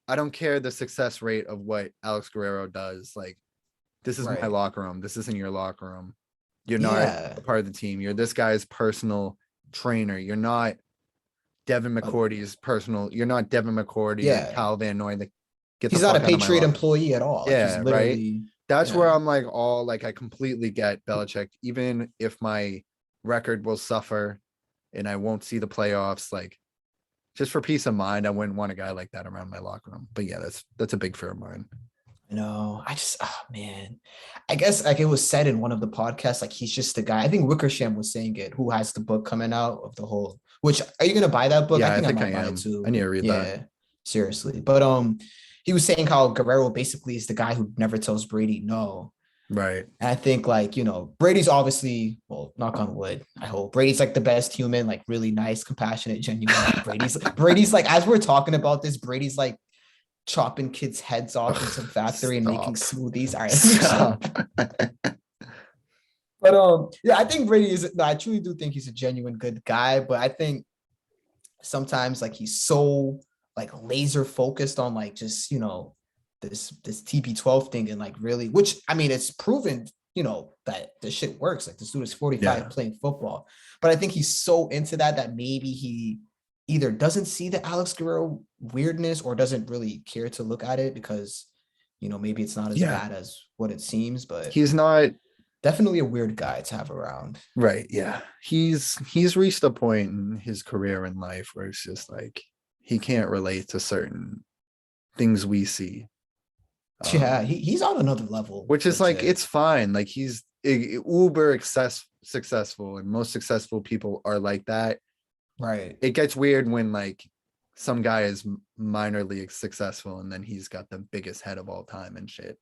I don't care the success rate of what Alex Guerrero does. Like, this is my Right. locker room. This isn't your locker room. You're not Yeah. a part of the team. You're this guy's personal trainer. You're not Devin McCourty's personal. You're not Devin McCourty or Yeah. Kyle Van Noy. Like, get the He's not a fuck out of my Patriot locker. employee at all. Like, he's Yeah, right. literally. That's Yeah. where I'm like, all like, I completely get Belichick. Even if my record will suffer and I won't see the playoffs, like, just for peace of mind, I wouldn't want a guy like that around my locker room. But yeah, that's a big fear of mine. No, oh man. I guess like it was said in one of the podcasts, like he's just the guy. I think Wickersham was saying it, who has the book coming out of the whole, which are you gonna buy that book? Yeah, I think I I might buy am. it too. I need to read that. Yeah, seriously. But he was saying how Guerrero basically is the guy who never tells Brady no. Right. And I think like, Brady's obviously, well, knock on wood, I hope. Brady's like the best human, like really nice, compassionate, genuine. Brady's like, as we're talking about this, Brady's like chopping kids' heads off in some factory and making smoothies. All right. Stop. But yeah, I think Brady I truly do think he's a genuine good guy, but I think sometimes like he's so like laser focused on like just, this TB12 thing and like really, which I mean, it's proven, that the shit works. Like this dude is 45 playing football, but I think he's so into that maybe he either doesn't see the Alex Guerrero weirdness or doesn't really care to look at it because, maybe it's not as bad as what it seems, but he's not definitely a weird guy to have around. Right. Yeah. He's reached a point in his career in life where it's just like he can't relate to certain things we see. Yeah, he's on another level. Which is like, it's fine. Like he's uber successful and most successful people are like that. Right. It gets weird when like some guy is minorly successful and then he's got the biggest head of all time and shit.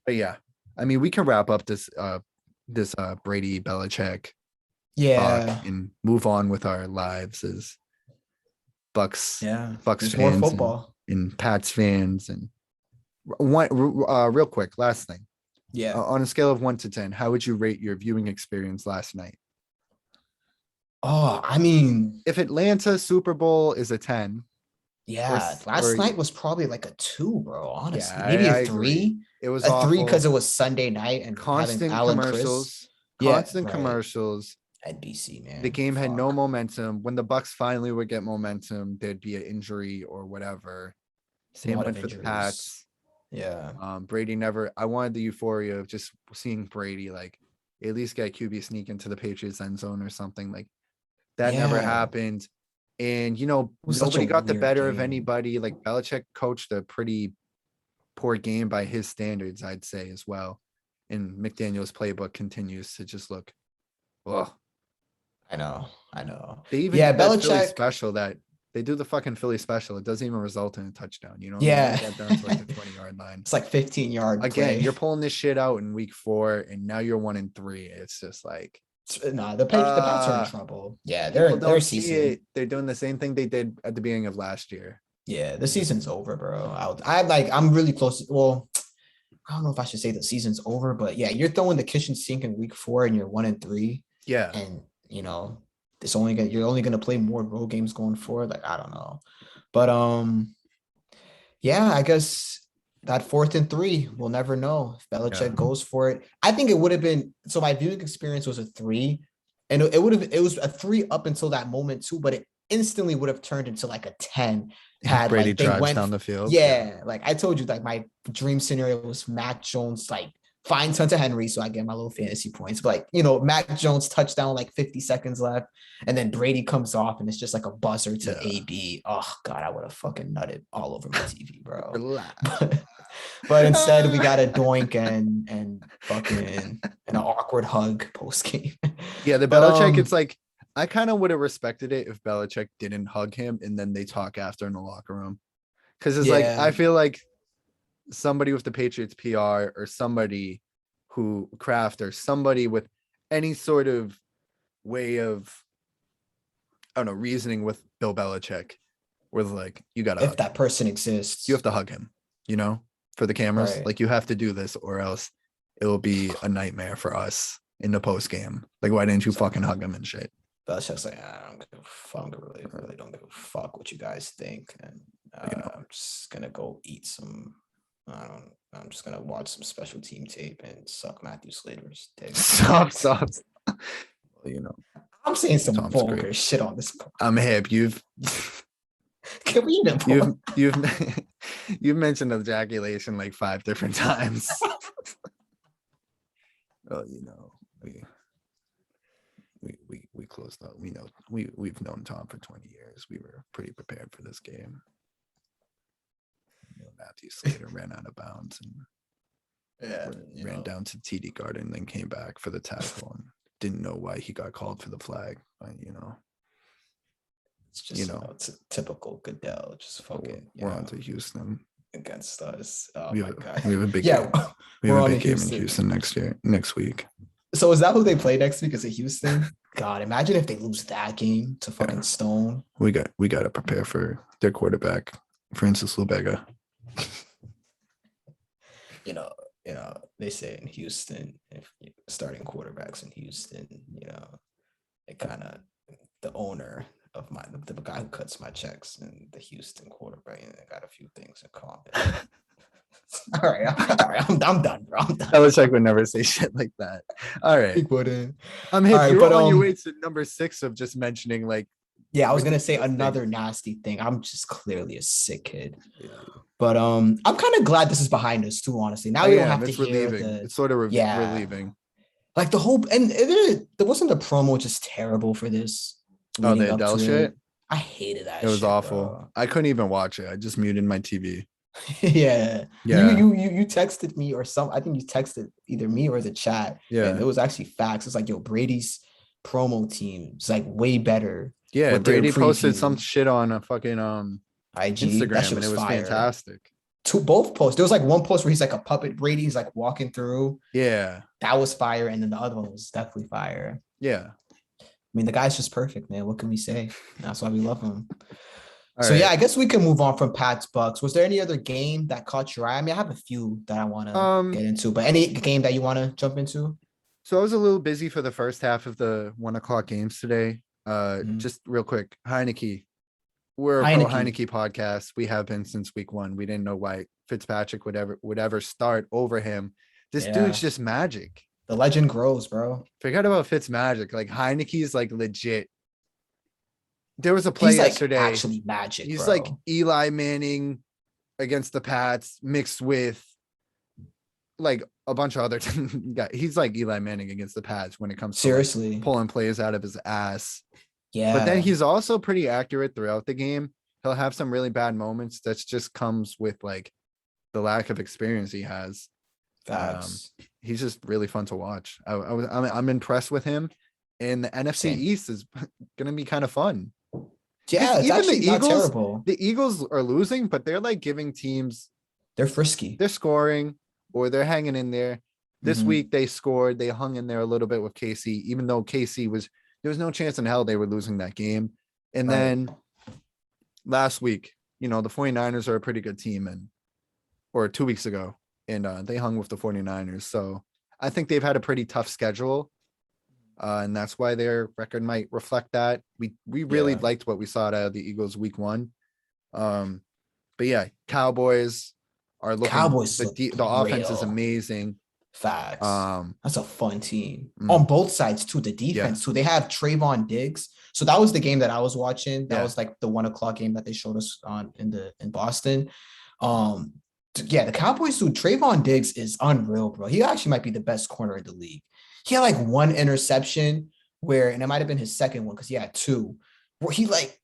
But yeah, I mean, we can wrap up this Brady Belichick talk and move on with our lives as Bucks fans more football and Pats fans. And one real quick, last thing. Yeah. On a scale of 1 to 10, how would you rate your viewing experience last night? Oh, I mean, if Atlanta Super Bowl is a 10. Yeah, last night was probably like a 2, bro. Honestly, maybe a 3. Agree. It was a 3 because it was Sunday night and constant commercials. Commercials. NBC, man. The game had no momentum. When the Bucks finally would get momentum, there'd be an injury or whatever. Same went for the Pats. Yeah. Brady never. I wanted the euphoria of just seeing Brady like at least get QB sneak into the Patriots end zone or something like that. Never happened. And, nobody got the better of anybody. Like Belichick coached a pretty poor game by his standards, I'd say as well. And McDaniel's playbook continues to just look, oh, I know. They even do that Philly special that they do the fucking Philly special. It doesn't even result in a touchdown. Yeah. Get down to like the 20-yard line. It's like 15-yard Again, you're pulling this shit out in week 4 and now you're 1-3. It's just like, no, the Pats are in trouble. Yeah, they're season. They're doing the same thing they did at the beginning of last year. Yeah, the season's over, bro. I'm really close. Well, I don't know if I should say the season's over, but yeah, you're throwing the kitchen sink in week 4 and you're 1-3. Yeah, and you're only gonna play more road games going forward. Like I don't know, but yeah, I guess that 4th and 3, we'll never know if Belichick goes for it. I think it would have been, so my viewing experience was a 3 and it was a 3 up until that moment too, but it instantly would have turned into like a 10 had Brady like they drives went down the field. Yeah, like I told you, like my dream scenario was Mac Jones like finds Hunter Henry, so I get my little fantasy points. But like, Mac Jones touchdown, like 50 seconds left, and then Brady comes off, and it's just like a buzzer to AB. Oh God, I would have fucking nutted all over my TV, bro. But instead, we got a doink and fucking an awkward hug post game. Yeah, the Belichick, it's like I kind of would have respected it if Belichick didn't hug him and then they talk after in the locker room, because it's like I feel like somebody with the Patriots PR or somebody who Kraft or somebody with any sort of way of, I don't know, reasoning with Bill Belichick was like, you gotta, if that person exists, you have to hug him, for the cameras. Right. Like you have to do this or else it will be a nightmare for us in the post game. Like, why didn't you fucking hug him and shit? Belichick's like, I don't give a fuck, really don't give a fuck what you guys think. And I'm just gonna go eat some, I'm just gonna watch some special team tape and suck Matthew Slater's dick. Stop. I I'm saying some Tom's vulgar great. shit on this podcast. I'm hip. Can we even You've mentioned ejaculation like 5 different times. Oh, we closed up. We know we've known Tom for 20 years. We were pretty prepared for this game. Matthew Slater ran out of bounds and ran down to TD Garden, then came back for the tackle and didn't know why he got called for the flag. But it's just it's a typical Goodell. Just fucking. We're on to Houston against us. Oh my god, we have a big game. We have a big game in Houston next week. So is that who they play next week? Is it Houston? God, imagine if they lose that game to fucking Stone. We got to prepare for their quarterback, Francis Lubega. They say in Houston, if starting quarterbacks in Houston, it kind of the owner of the guy who cuts my checks and the Houston quarterback, and I got a few things in common. All right, I'm done, bro. I'm done. Belichick would never say shit like that. All right, he wouldn't. I'm hip. Right, you're on your way to number 6 of just mentioning like. Yeah, I was gonna say another nasty thing. I'm just clearly a sick kid. Yeah. But I'm kind of glad this is behind us too, honestly. Now we don't have to hear it's sort of relieving. Like the whole there wasn't the promo just terrible for this. Oh, the Adele shit. I hated that. It was awful. Bro. I couldn't even watch it. I just muted my TV. Yeah. You texted me or I think you texted either me or the chat. Yeah. And it was actually facts. It's like, yo, Brady's promo team is like way better. Yeah, Brady posted some shit on a fucking IG Instagram and it was fantastic. Both posts. There was like one post where he's like a puppet Brady's like walking through. Yeah. That was fire. And then the other one was definitely fire. Yeah. I mean, the guy's just perfect, man. What can we say? That's why we love him. Yeah, I guess we can move on from Pats Bucks. Was there any other game that caught your eye? I mean, I have a few that I want to get into, but any game that you want to jump into? So I was a little busy for the first half of the 1:00 games today. Just real quick, Heineke. We're a Heineke podcast. We have been since week 1. We didn't know why Fitzpatrick would ever start over him. This dude's just magic. The legend grows, bro. Forget about Fitzmagic. Like Heineke's like legit. There was a play yesterday. Actually magic. He's bro. like Eli Manning against the Pats mixed with like a bunch of other guys. He's like Eli Manning against the Pats when it comes to like pulling plays out of his ass. Yeah. But then he's also pretty accurate throughout the game. He'll have some really bad moments. That just comes with like the lack of experience he has. He's just really fun to watch. I'm impressed with him, and the NFC East is gonna be kind of fun. Yeah, even the Eagles, not terrible. The Eagles are losing, but they're like giving teams. They're frisky. They're scoring, or they're hanging in there. This week they scored. They hung in there a little bit with KC, even though KC there was no chance in hell they were losing that game. And then last week, the 49ers are a pretty good team, or 2 weeks ago. And they hung with the 49ers. So I think they've had a pretty tough schedule. And that's why their record might reflect that. We really liked what we saw out of the Eagles week 1. But yeah, Cowboys are looking. The offense is amazing. Facts. That's a fun team. On both sides too. The defense too. They have Trayvon Diggs. So that was the game that I was watching. That was like the 1:00 game that they showed us on in Boston. Yeah, the Cowboys, dude, Trayvon Diggs is unreal, bro. He actually might be the best corner in the league. He had like one interception and it might have been his second one because he had 2, where he like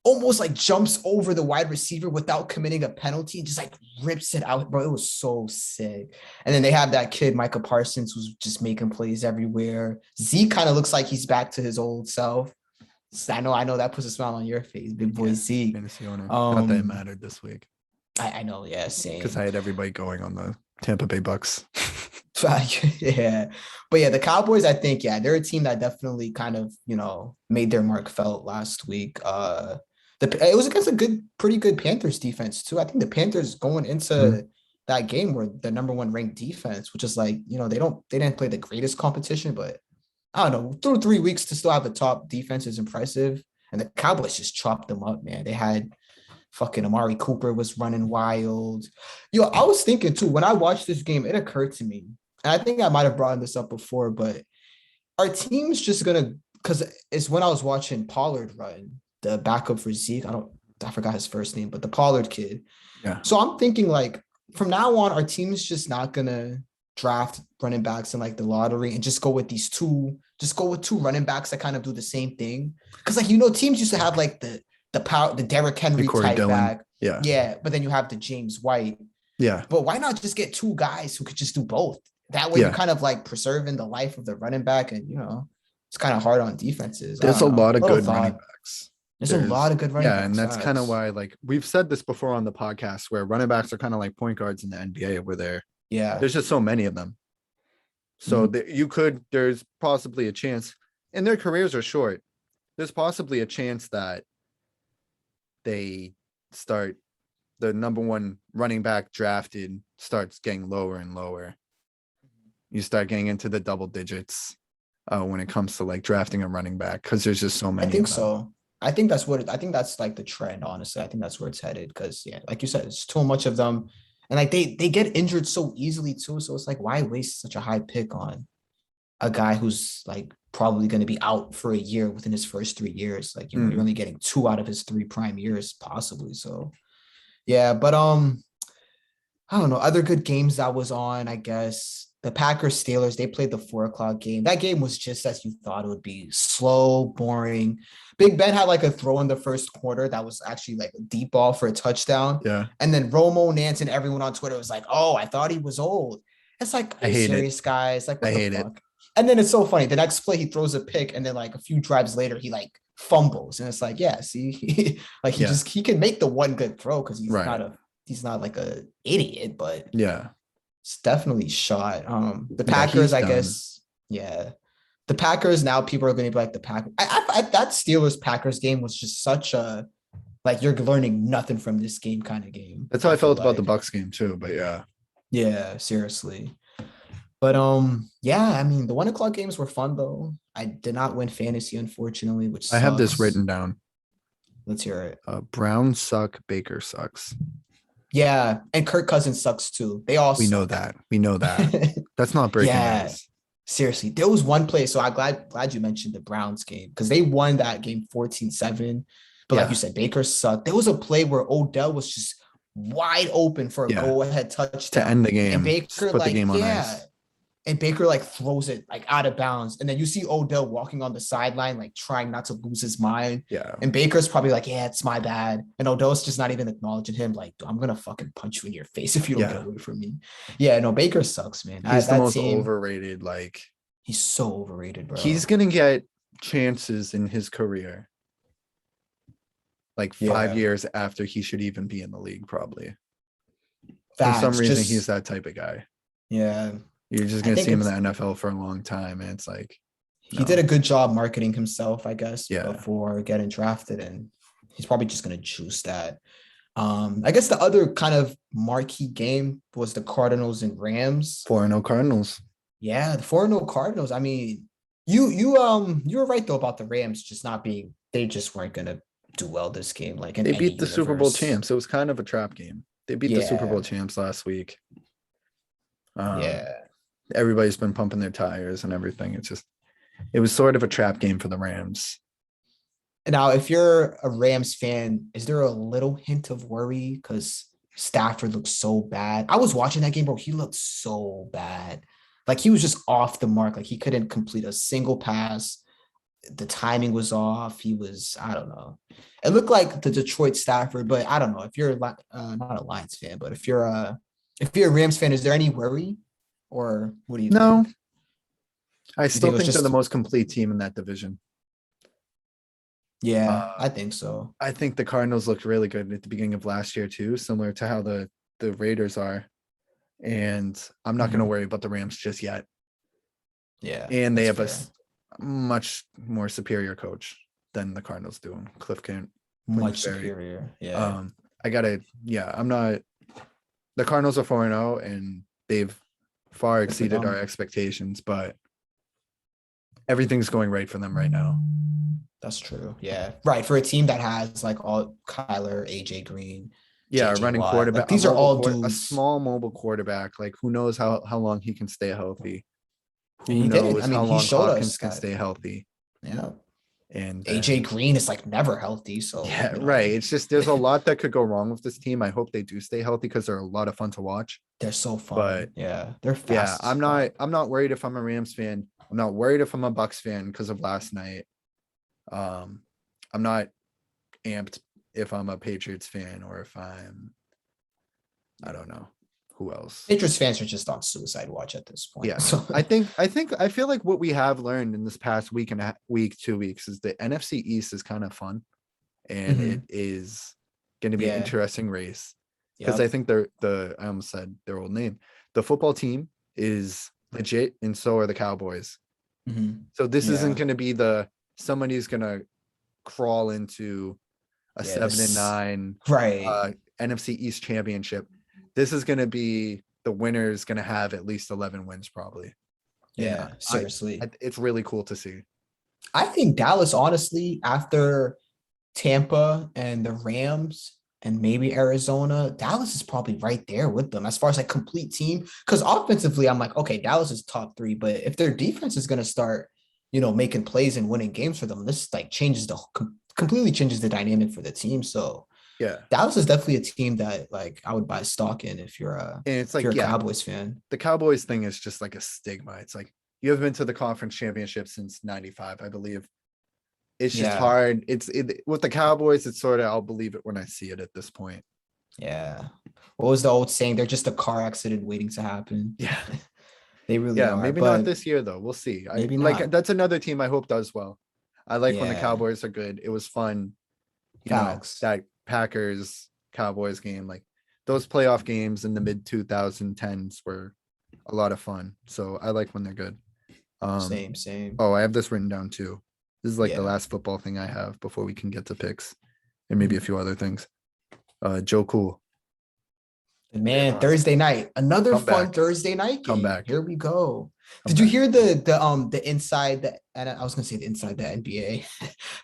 almost like jumps over the wide receiver without committing a penalty and just like rips it out, bro. It was so sick. And then they have that kid, Micah Parsons, who's just making plays everywhere. Zeke kind of looks like he's back to his old self. I know that puts a smile on your face, big boy Zeke. Not that it mattered this week. I know, yeah, same. Because I had everybody going on the Tampa Bay Bucks. Yeah. But yeah, the Cowboys, I think, they're a team that definitely kind of, made their mark felt last week. It was against a pretty good Panthers defense too. I think the Panthers going into that game were the number 1 ranked defense, which is like, they didn't play the greatest competition, but I don't know, through 3 weeks to still have the top defense is impressive. And the Cowboys just chopped them up, man. They had fucking Amari Cooper was running wild. I was thinking too, when I watched this game, it occurred to me, and I think I might have brought this up before, but our team's just going to because it's when I was watching Pollard run, the backup for Zeke. I forgot his first name, but the Pollard kid. Yeah. So I'm thinking like from now on, our team's just not gonna draft running backs in like the lottery and just go with two running backs that kind of do the same thing. Because like teams used to have like the Derrick Henry Corey type Dillon. back. Yeah. Yeah, but then you have the James White. Yeah. But why not just get two guys who could just do both? That way you're kind of like preserving the life of the running back, and it's kind of hard on defenses. There's a lot of good running backs. There's a lot of good running backs. Yeah, and that's kind of why, like, we've said this before on the podcast, where running backs are kind of like point guards in the NBA, where there's just so many of them. So there's possibly a chance, and their careers are short. There's possibly a chance that they start the number one running back drafted starts getting lower and lower. You start getting into the double digits when it comes to like drafting a running back, because there's just so many. I think so. I think that's like the trend, honestly. I think that's where it's headed, because like you said, it's too much of them. And like they get injured so easily too. So it's like, why waste such a high pick on a guy who's like probably going to be out for a year within his first 3 years? Like, you're only getting 2 out of his 3 prime years, possibly. So yeah, but I don't know. Other good games that was on, I guess. The Packers Steelers, they played the 4:00 game. That game was just as you thought it would be: slow, boring. Big Ben had like a throw in the first quarter that was actually like a deep ball for a touchdown. Yeah. And then Romo, Nance, and everyone on Twitter was like, "Oh, I thought he was old." It's like, are you serious, guys? Like, what I hate the fuck? it. And then it's so funny. The next play, he throws a pick, and then like a few drives later, he like fumbles, and it's like, yeah, see, like he can make the one good throw because he's not like a idiot, but it's definitely shot. The Packers, I guess, the Packers, now people are going to be like the Packers. That Steelers Packers game was just such a, like, you're learning nothing from this game kind of game. That's how I felt about the Bucks game too, but yeah, seriously. But I mean, the 1:00 games were fun though. I did not win fantasy, unfortunately, which sucks. I have this written down. Let's hear it. Browns suck, Baker sucks. Yeah, and Kirk Cousins sucks too. They all we know that. That's not breaking news. Seriously, there was one play. So I'm glad you mentioned the Browns game, because they won that game 14-7. But like you said, Baker sucked. There was a play where Odell was just wide open for a go-ahead touchdown to end the game. And Baker put the game on ice. And Baker like throws it like out of bounds. And then you see Odell walking on the sideline, like trying not to lose his mind. Yeah. And Baker's probably like, yeah, it's my bad. And Odell's just not even acknowledging him. Like, I'm going to fucking punch you in your face if you don't get away from me. Yeah, no, Baker sucks, man. He's the most overrated. Like, he's so overrated, bro. He's going to get chances in his career. Like 5 years after he should even be in the league, probably. For some reason, he's that type of guy. Yeah. You're just going to see him in the NFL for a long time. And it's like, he did a good job marketing himself, I guess, before getting drafted. And he's probably just going to choose that. I guess the other kind of marquee game was the Cardinals and Rams. 4-0 Cardinals. Yeah, the 4-0 Cardinals. I mean, you were right though about the Rams just not being, they just weren't going to do well this game. Like, they beat the Super Bowl champs. It was kind of a trap game. They beat the Super Bowl champs last week. Everybody's been pumping their tires and everything. It was sort of a trap game for the Rams. Now, if you're a Rams fan, is there a little hint of worry? Because Stafford looks so bad. I was watching that game, bro. He looked so bad. Like, he was just off the mark. Like, he couldn't complete a single pass. The timing was off. He was, I don't know. It looked like the Detroit Stafford, but I don't know. If you're not a Lions fan, but if you're a Rams fan, is there any worry? Or what do you think? I still think they're the most complete team in that division. Yeah, I think so. I think the Cardinals looked really good at the beginning of last year too, similar to how the Raiders are. And I'm not going to worry about the Rams just yet. Yeah. And they have a much more superior coach than the Cardinals do. Cliff Kent. Much superior. Yeah. I'm not. The Cardinals are 4-0 and they've far exceeded our expectations, but everything's going right for them right now. That's true. Yeah. Right. For a team that has like all Kyler, AJ Green. Yeah, JJ running Watt. quarterback. Like, these are all dudes. A small mobile quarterback. Like, who knows how long he can stay healthy? Who He knows did. I mean, how he long showed Hopkins us can that. stay healthy? Yeah. And AJ Green is like never healthy. So yeah, right. It's just there's a lot that could go wrong with this team. I hope they do stay healthy because they're a lot of fun to watch. they're so But fun. Yeah. They're yeah, fast. I'm not worried if I'm a Rams fan. I'm not worried if I'm a Bucks fan because of last night. I'm not amped if I'm a Patriots fan or if I don't know who else. Patriots fans are just on suicide watch at this point. Yeah. So I feel like what we have learned in this past week, 2 weeks is the NFC East is kind of fun and it is going to be an Yeah. interesting race because Yep. I think I almost said their old name. The football team is legit and so are the Cowboys. So this isn't going to be somebody's going to crawl into a 7-9 right. NFC East championship. This is going to be the winner is going to have at least 11 wins probably. Yeah, And seriously. it's really cool to see. I think Dallas, honestly, after Tampa and the Rams and maybe Arizona, Dallas is probably right there with them as far as like complete team. Because offensively, I'm like, okay, Dallas is top 3, but if their defense is going to start, making plays and winning games for them, this like completely changes the dynamic for the team. So Yeah. Dallas is definitely a team that like I would buy stock in if you're a Cowboys fan. The Cowboys thing is just like a stigma. It's like you have been to the conference championship since 95, I believe. It's just hard. With the Cowboys, it's sort of I'll believe it when I see it at this point. Yeah. What was the old saying? They're just a car accident waiting to happen. Yeah. They really are. Maybe but not this year though. We'll see. Maybe like that's another team I hope does well. I like when the Yeah. Cowboys are good. It was fun. That Packers Cowboys game, like those playoff games in the mid 2010s were a lot of fun. So I like when they're good. Same. Oh, I have this written down too. This is like the last football thing I have before we can get to picks and maybe a few other things. Joe Cool. Man, Thursday night, another fun Thursday night game. Come back. Here we go. Did you hear the inside the, and I was gonna say the inside the NBA,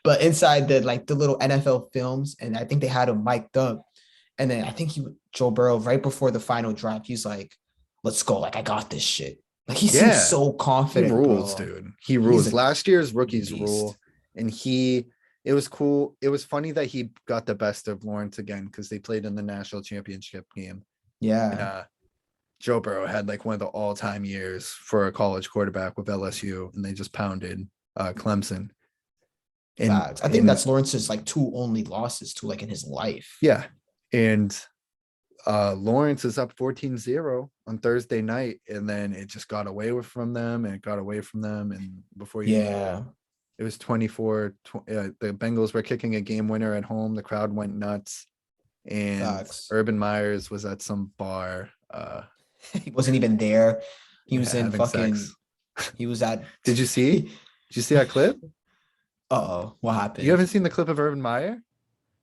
but inside the like the little NFL films, and I think they had him mic'd up, and then I think Joe Burrow right before the final drop, he's like, "Let's go! Like I got this shit." Like he seems so confident. He rules, dude. He rules. Last year's rookies rule, and it was cool. It was funny that he got the best of Lawrence again because they played in the national championship game. Yeah. And, Joe Burrow had like one of the all-time years for a college quarterback with LSU, and they just pounded Clemson. And I think that's Lawrence's like 2 only losses to like in his life. Yeah. And Lawrence is up 14-0 on Thursday night, and then it just got away from them, and before it was 24. The Bengals were kicking a game winner at home. The crowd went nuts. And Urban Meyers was at some bar. He wasn't even there. He was in fucking sex. He was at Did you see that clip? Uh-oh, what happened? You haven't seen the clip of Urban Meyer?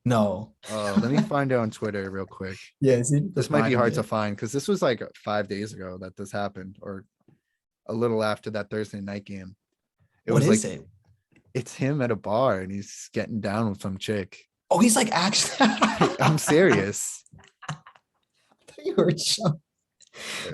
No. Let me find it on Twitter real quick. Yeah, this might be hard to find because this was like 5 days ago that this happened, or a little after that Thursday night game. What is it? It's him at a bar and he's getting down with some chick. Oh, he's like actually. I'm serious. I thought you were joking.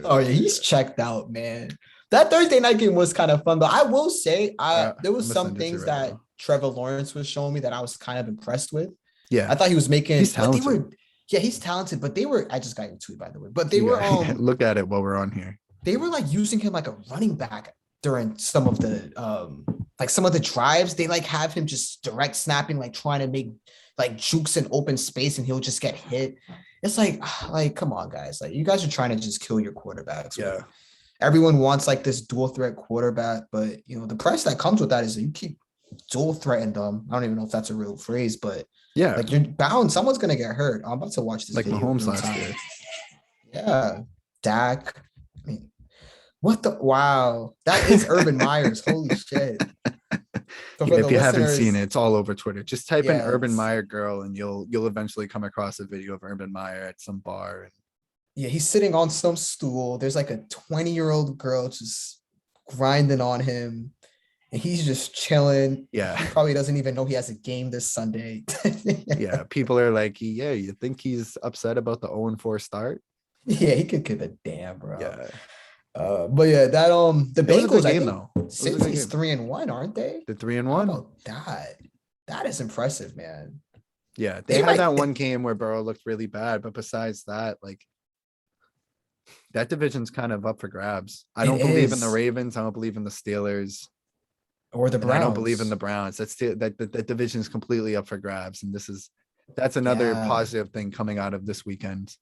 Oh yeah, he's checked out, man. That Thursday night game was kind of fun, but I will say, there was some things that Trevor Lawrence was showing me that I was kind of impressed with. Yeah, I thought he was making. He's talented. He's talented, but they were. I just got your tweet, by the way. But they were. Look at it while we're on here. They were like using him like a running back during some of the drives. They like have him just direct snapping, like trying to make like jukes in open space, and he'll just get hit. It's like come on, guys. Like you guys are trying to just kill your quarterbacks. Yeah. Everyone wants like this dual threat quarterback, but the price that comes with that is that you keep dual threatening them. I don't even know if that's a real phrase, but yeah, like you're bound. Someone's gonna get hurt. I'm about to watch this. Like Mahomes last year. Yeah, Dak. I mean, what the? Wow, that is Urban Meyers. Holy shit! So if you haven't seen it, it's all over Twitter. Just type in Urban Meyer girl, and you'll eventually come across a video of Urban Meyer at some bar. Yeah, he's sitting on some stool. There's like a 20-year-old girl just grinding on him, and he's just chilling. Yeah, he probably doesn't even know he has a game this Sunday. Yeah, people are like, yeah, you think he's upset about the 0-4 start? Yeah, he could give a damn, bro. Yeah. But yeah, the It was a good Bengals, I game think though. It was a good Cincy's game. 3-1, aren't they? The 3 and How 1. about that? That is impressive, man. Yeah, they They had might. that one game where Burrow looked really bad, but besides that, like that division's kind of up for grabs. I It don't believe in the is, Ravens. I don't believe in the Steelers, or the and I don't believe in Browns. the Browns. That division is completely up for grabs, and that's another Yeah, positive thing coming out of this weekend.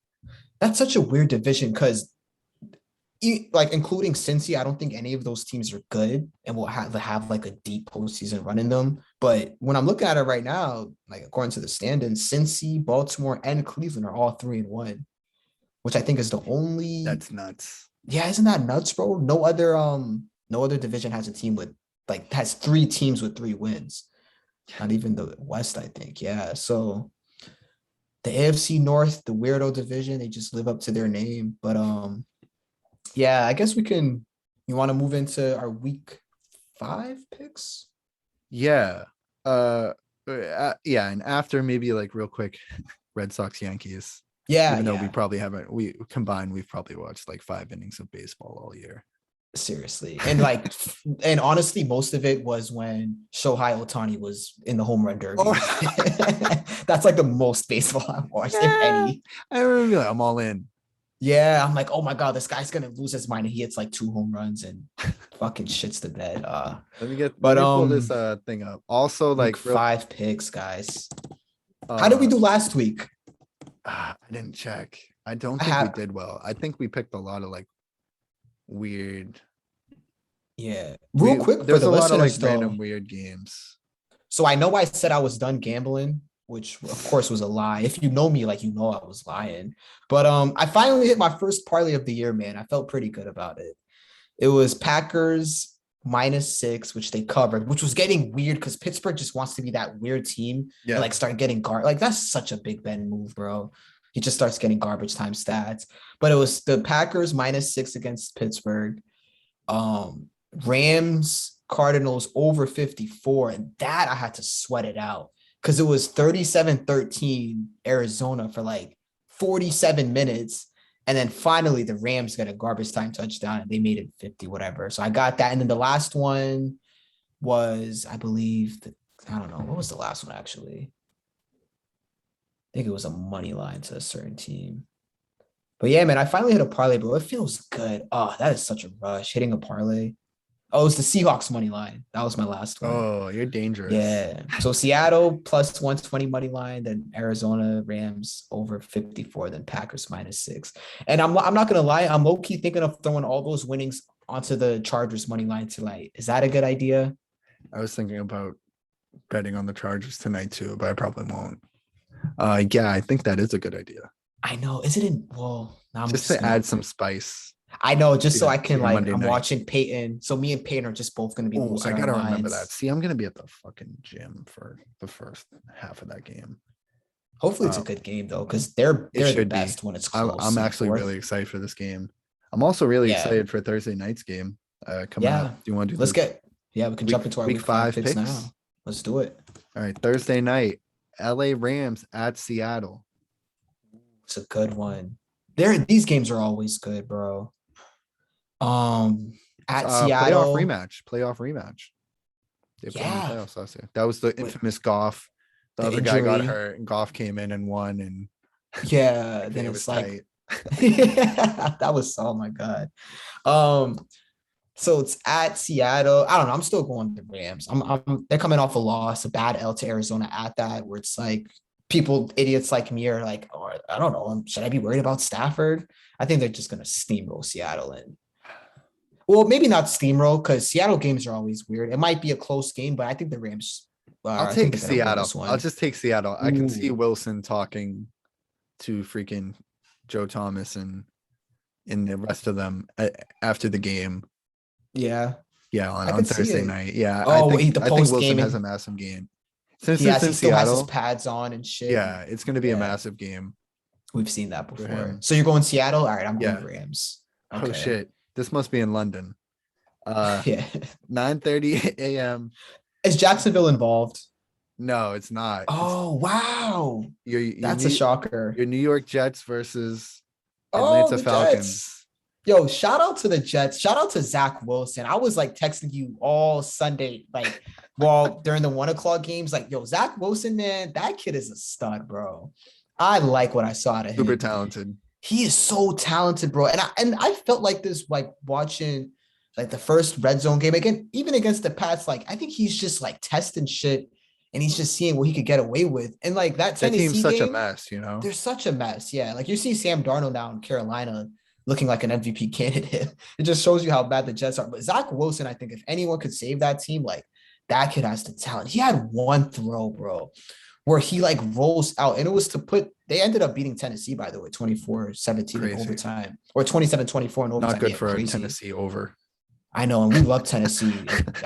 that's such a weird division because like including Cincy, I don't think any of those teams are good and will have like a deep postseason run in them. But when I'm looking at it right now, like according to the standings, Cincy, Baltimore, and Cleveland are all 3-1, which I think is the only. That's nuts. Yeah, isn't that nuts, bro? No other division has a team with like has three teams with 3 wins. Not even the West, I think. Yeah, so the AFC North, the weirdo division, they just live up to their name. But yeah, I guess we can. You want to move into our week 5 picks? Yeah. Yeah, and after maybe like real quick, Red Sox Yankees. Yeah, Even though we yeah. probably haven't, we combined, we've probably watched like 5 innings of baseball all year. Seriously. And like, and honestly, most of it was when Shohei Ohtani was in the home run derby. Oh, That's like the most baseball I've watched, if yeah. any. I remember like, I'm all in. Yeah, I'm like, oh my god, this guy's gonna lose his mind. And he hits like 2 home runs and fucking shits the bed. Let But me pull this thing up. Also, week like real, 5 picks, guys. How did we uh do last week? I didn't check. I don't I think we have, did well. I think we picked a lot of like weird. yeah. Real quick for There's the a lot of like listeners, random though. weird games. So I know I said I was done gambling, which of course was a lie. If you know me, like you know I was lying. But I finally hit my first parlay of the year, man. I felt pretty good about it. It was Packers -6, which they covered, which was getting weird because Pittsburgh just wants to be that weird team and Yeah. like start getting like that's such a Big Ben move, bro. He just starts getting garbage time stats. But it was the Packers -6 against Pittsburgh. Rams Cardinals over 54, and that I had to sweat it out because it was 37-13 Arizona for like 47 minutes. And then finally the Rams got a garbage time touchdown and they made it 50, whatever. So I got that. And then the last one was, I believe, I don't know. What was the last one actually? I think it was a money line to a certain team. But yeah, man, I finally hit a parlay, bro. It feels good. Oh, that is such a rush hitting a parlay. Oh, it was the Seahawks money line. That was my last one. Oh, you're dangerous. Yeah. So Seattle +120 money line, then Arizona Rams over 54, then Packers -6. And I'm not gonna lie, I'm low-key thinking of throwing all those winnings onto the Chargers money line tonight. Is that a good idea? I was thinking about betting on the Chargers tonight too, but I probably won't. Yeah, I think that is a good idea. I know. Is it in well, now I'm Just just to gonna add some spice I know, just to so your, I to can your like Monday I'm night. watching Peyton. So me and Peyton are just both gonna be Oh, losing I our gotta remember that. minds. See, I'm gonna be at the fucking gym for the first half of that game. Hopefully it's a good game though, because they're It the should be. best when it's close I'm in the actually really fourth. excited for this game. I'm also really Yeah. excited for Thursday night's game coming up. Yeah. Do you want to do Let's the get yeah, we can jump into our week week 5 5 picks picks? now. Let's do it. All right, Thursday night, LA Rams at Seattle. It's a good one. These games are always good, bro. At Playoff Seattle. rematch. Playoff rematch. They played in the Yeah. playoffs last year. That was the With infamous Goff. The the other guy got injury. hurt, and Goff came in and won, and Yeah. that Then game was it's like tight. that was oh my god. Um, so it's at Seattle. I don't know. I'm still going the Rams. They're coming off a loss, a bad L to Arizona at that, where it's like people, idiots like me, are like, oh, I don't know. Should I be worried about Stafford? I think they're just gonna steamroll Seattle and well, maybe not steamroll because Seattle games are always weird. It might be a close game, but I think the Rams I'll I think take they're gonna win Seattle. this I'll one. just take Seattle. I can see Ooh, Wilson talking to freaking Joe Thomas and the rest of them after the game. yeah, Yeah, I on could see Thursday it. night. Yeah, Oh, the I think post Wilson game has a and massive game. Since it's he in still has his Seattle, pads on and shit. yeah, it's gonna be a Yeah, massive game we've seen that for before. him. So you're going Seattle? All right, I'm going Yeah. Rams. Oh Okay. shit. This must be in London. Yeah. 9:30 a.m. Is Jacksonville involved? No, it's not. It's Oh, wow. your That's a shocker. New York Jets versus Oh, Atlanta the Jets. Falcons. Yo, shout out to the Jets. Shout out to Zach Wilson. I was like texting you all Sunday, like, well, during the 1 o'clock games, like, yo, Zach Wilson, man, that kid is a stud, bro. I like what I saw out of Super him. talented. He is so talented, bro. And I felt like this, like watching like the first red zone game again, even against the Pats. Like, I think he's just like testing shit and he's just seeing what he could get away with. And like that That Tennessee team's such a game, mess, you know. they're such a mess. Yeah. Like you see Sam Darnold now in Carolina looking like an MVP candidate. It just shows you how bad the Jets are. But Zach Wilson, I think if anyone could save that team, like that kid has the talent. He had one throw, bro, where he like rolls out. And it was to put, they ended up beating Tennessee, by the way, 24-17 in Crazy. overtime. Or 27-24 in overtime. Not good Yeah, for a crazy. Tennessee over. I know, and we love Tennessee.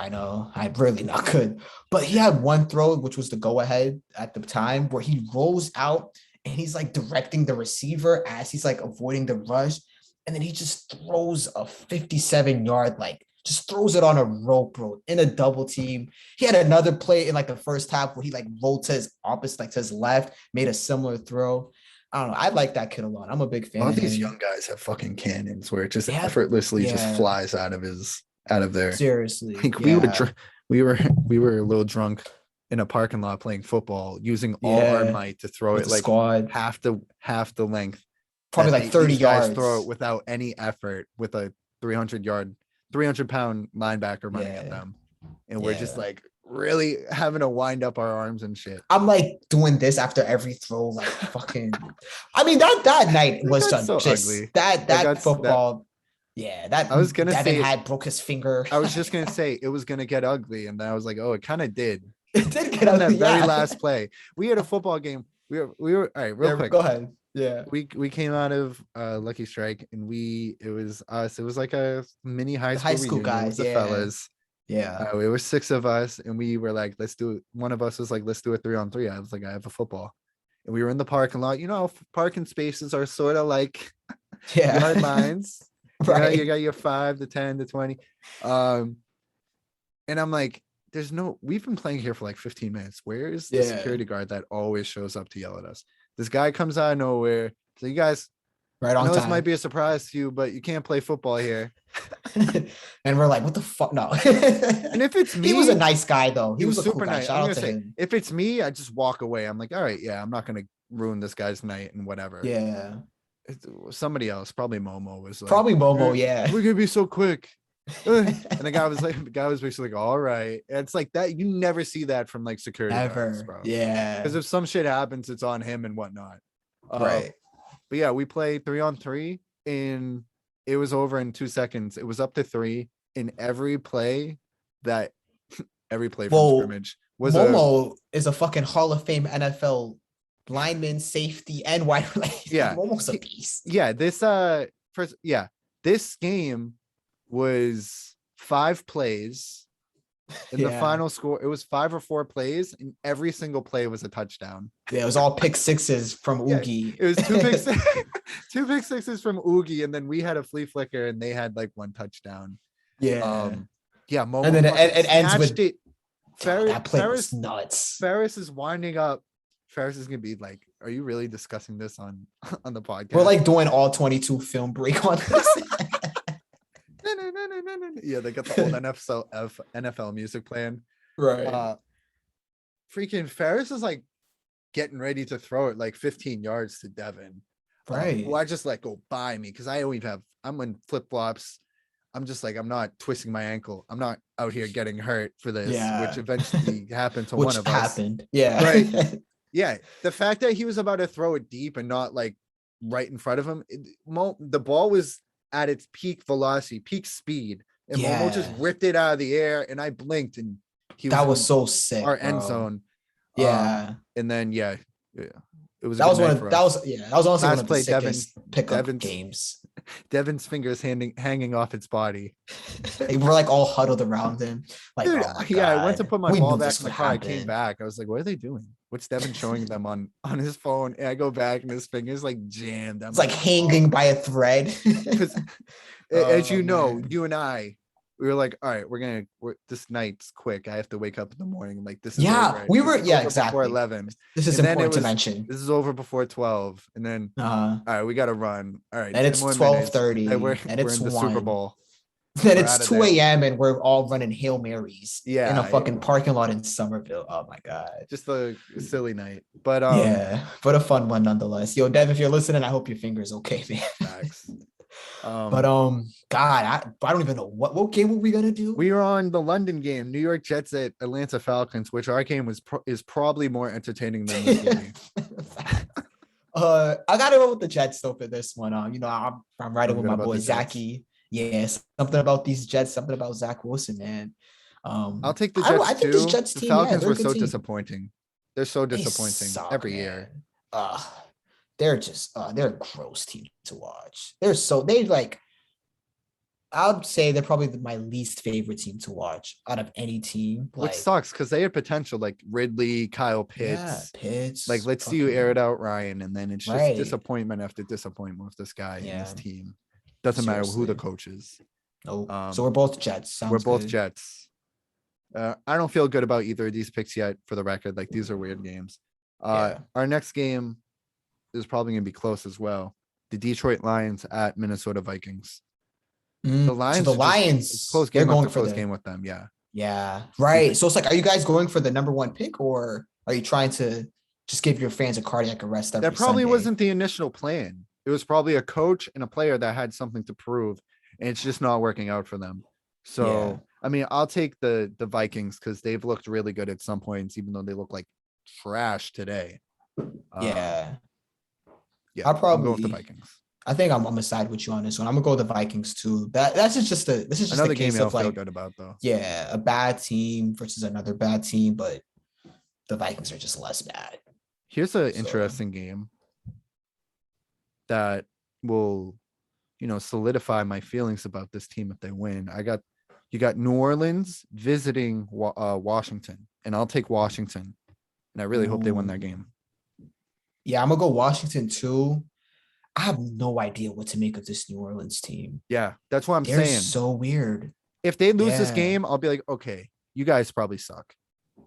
I know, I'm really not good. But he had one throw, which was the go-ahead at the time, where he rolls out and he's like directing the receiver as he's like avoiding the rush. And then he just throws a 57-yard, like just throws it on a rope, bro, in a double team. He had another play in like the first half where he like rolled to his opposite, like to his left, made a similar throw. I don't know. I like that kid a lot. I'm a big fan. All of these him. young guys have fucking cannons where it just Yeah, effortlessly just yeah. flies out of there. Seriously. Like Yeah. we were a little drunk in a parking lot playing football, using all our Yeah. might to throw With it the like squad. half the length. Probably that like 30 these guys yards. throw it without any effort with a 300-pound linebacker running at Yeah. them. And we're just Yeah. like really having to wind up our arms and shit. I'm like doing this after every throw, like fucking. I mean that night was got so just ugly. that football. Yeah, that I was gonna Devin say had broke his finger. I was just gonna say it was gonna get ugly, and then I was like, oh, it kind of did. It did get On that ugly. very Yeah. last play. We had a football game. We were all right, real Yeah, quick. go ahead. Yeah. We came out of Lucky Strike, and it was us. It was like a mini high The school high school reunion guys, with the yeah. fellas. Yeah. It was 6 of us, and we were like, let's do it. One of us was like, let's do a 3-on-3. I was like, I have a football. And we were in the parking lot. You know, parking spaces are sort of like Yeah. yard lines. Right. You got your 5, the 10, the 20. And I'm like, we've been playing here for like 15 minutes. Where is the security guard that always shows up to yell at us? This guy comes out of nowhere. So you guys, Right on I know time. this might be a surprise to you, but you can't play football here. And we're like, what the fuck? No. And if it's me, he was a nice guy though. he was a cool super guy. nice. Shout I'm out gonna to say, him. if it's me, I just walk away. I'm like, all right, yeah, I'm not gonna ruin this guy's night and whatever. Yeah. Somebody else, probably Momo, was like, Probably Momo, "Hey, yeah. we're gonna be so quick." And the guy was basically like, all right. And it's like that. You never see that from like security guards, Ever. bro. Yeah. Because if some shit happens, it's on him and whatnot. Right. But yeah, we played 3-on-3 and it was over in 2 seconds. It was up to 3 in every play from scrimmage was Momo is a fucking Hall of Fame NFL lineman, safety, and wide. Yeah. Momo's a beast. Yeah, this game was 5 plays. In the final score, it was 5 or 4 plays, and every single play was a touchdown. Yeah, it was all pick sixes from Oogie. It was 2 pick sixes from Oogie, and then we had a flea flicker, and they had like 1 touchdown. Yeah. Yeah, Momo And then it ends with it. that play was nuts. Ferris is winding up. Ferris is gonna be like, "Are you really discussing this on the podcast?" We're like doing all 22 film break on this. Yeah, they got the old NFL music playing. Right. Freaking Ferris is like getting ready to throw it like 15 yards to Devin. Right. Who I just let go by me because I'm in flip flops. I'm just like, I'm not twisting my ankle. I'm not out here getting hurt for this, which eventually happened to one of us. Yeah. Right. Yeah. The fact that he was about to throw it deep and not like right in front of him, the ball was at its peak velocity, peak speed. And Momo just ripped it out of the air, and I blinked, and that was so sick. Our end zone. Yeah. And then it was that was one of honestly one of the sickest pickup games. Devin's fingers hanging off its body. We're like all huddled around him. Like, dude, oh I went to put my ball back in the car. Happen. I came back. I was like, what are they doing? What's Devin showing them on his phone? And I go back and his fingers like jammed. It's like hanging by a thread. Because as you know, you and I, we were like, all right, this night's quick. I have to wake up in the morning. Like this is Yeah, over. we This were. is Yeah, over before exactly. 11. This is And then it important to was, mention. this is over before 12. And then, Uh, all right, we got to run. All right, and 10 it's more minutes. And 12:30, and we're it's in the Super 1. Bowl. Then We're it's out of 2 there. a.m. and we're all running Hail Marys in a Yeah, fucking parking lot in Somerville. Oh my God. just a silly night. But Yeah, but a fun one nonetheless. Yo, Dev, if you're listening, I hope your finger's okay, man. facts. But God, I don't even know what game were we gonna do. We were on the London game, New York Jets at Atlanta Falcons, which our game is probably more entertaining than this game. I gotta go with the Jets though for this one. You know, I'm riding with Good my about boy the Jets. Zachy. Yeah, something about these Jets, something about Zach Wilson, man. I'll take the Jets I think too. this Jets The team, Falcons they're were a good so team. disappointing. They're so They disappointing suck, every man. year. They're just they're a gross team to watch. They like, I would say they're probably my least favorite team to watch out of any team. Which Like, sucks because they had potential, like Ridley, Kyle yeah, Pitts. Pitts. Like, let's see you air it out, Ryan, and then it's just Right. disappointment after disappointment with this guy and Yeah. this team. Doesn't matter who the Seriously. coach is. Nope. So we're both Jets. Sounds We're both good. Jets. I don't feel good about either of these picks yet. For the record, like these are weird games. Yeah. Our next game is probably gonna be close as well. The Detroit Lions at Minnesota Vikings. The Lions, So the Lions, close they're game going after for close the game with them. Yeah. Yeah. Right. So it's like, are you guys going for the number 1 pick, or are you trying to just give your fans a cardiac arrest every That probably Sunday? wasn't the initial plan. It was probably a coach and a player that had something to prove, and it's just not working out for them. So, Yeah. I mean, I'll take the Vikings because they've looked really good at some points, even though they look like trash today. Yeah. Yeah, I'll I'm going with the probably Vikings. I think I'm gonna side with you on this one. I'm gonna go with the Vikings too. This is just Another a game case I'll of feel like, good about though. yeah, a bad team versus another bad team, but the Vikings are just less bad. Here's an interesting game that will, solidify my feelings about this team if they win. You got New Orleans visiting Washington, and I'll take Washington, and I really hope they win that game. Yeah, I'm gonna go Washington too. I have no idea what to make of this New Orleans team. Yeah, that's what They're saying. so weird. If they lose this game, I'll be like, okay, you guys probably suck.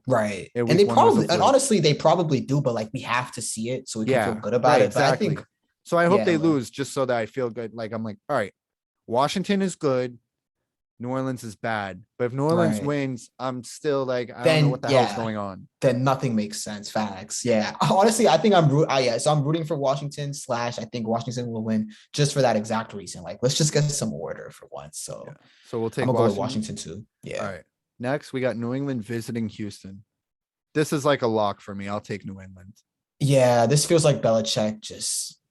Right. And they probably, and honestly, they probably do, but like we have to see it so we can feel good about it. Exactly. But I think, so I hope they lose just so that I feel good. Like, I'm like, all right, Washington is good. New Orleans is bad. But if New Orleans wins, I'm still like, I don't know what the hell's going on. Then nothing makes sense. Facts. Yeah. Honestly, I think so I'm rooting for Washington / I think Washington will win just for that exact reason. Like, let's just get some order for once. So, so we'll take I'm gonna go with Washington too. Yeah. All right. Next, we got New England visiting Houston. This is like a lock for me. I'll take New England. Yeah, this feels like Belichick just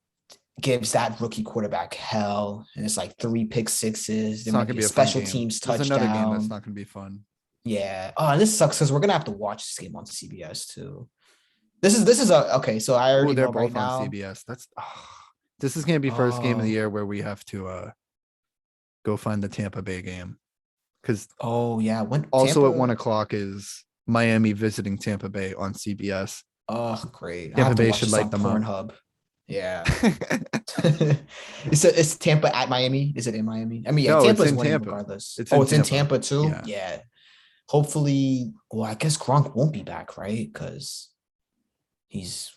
gives that rookie quarterback hell, and it's like 3 pick sixes. There might be a special teams touchdown. There's another game that's not going to be fun. Yeah. Oh, and this sucks because we're gonna have to watch this game on CBS too. This is okay. So I already they're know both right now. on CBS. This is going to be first game of the year where we have to go find the Tampa Bay game. Because at 1:00 is Miami visiting Tampa Bay on CBS. Oh, great. Tampa Bay should light them Pornhub. Yeah. It's Tampa at Miami. Is it in Miami? I mean, yeah, Tampa's winning regardless. It's in Tampa too. Yeah. Hopefully, well, I guess Gronk won't be back, right? Because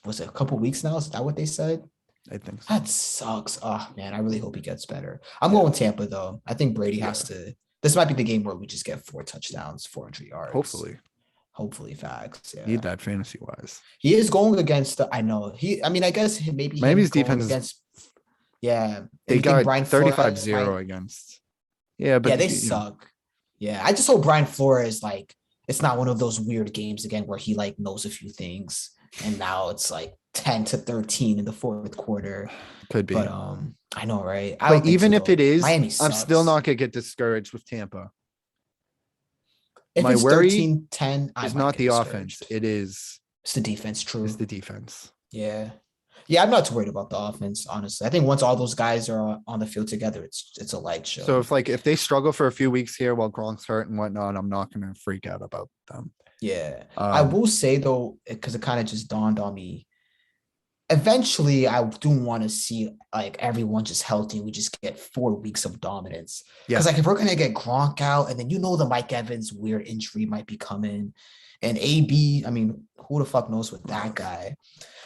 was it a couple weeks now? Is that what they said? I think so. That sucks. Oh man, I really hope he gets better. I'm going Tampa though. I think Brady has to. This might be the game where we just get 4 touchdowns, 400 yards. Hopefully, facts. Yeah. Need that fantasy wise. He is going against I know. I guess maybe Miami's defense against. Yeah. They got 35-0 against. Yeah, but they suck. Yeah. I just hope Brian Flores, like, it's not one of those weird games again where he like knows a few things and now it's like 10-13 in the 4th quarter. Could be. But I know, right? But even if it is, Miami I'm still not gonna get discouraged with Tampa. If my it's worry 13-10, is not the offense. It's the defense. True. It's the defense. Yeah. Yeah, I'm not too worried about the offense, honestly. I think once all those guys are on the field together, it's a light show. So if they struggle for a few weeks here while Gronk's hurt and whatnot, I'm not gonna freak out about them. Yeah. I will say though, because it kind of just dawned on me. eventually I do want to see like everyone just healthy. We just get 4 weeks of dominance. Yeah. Because like if we're gonna get Gronk out, and then the Mike Evans weird injury might be coming, and AB, I mean, who the fuck knows with that guy?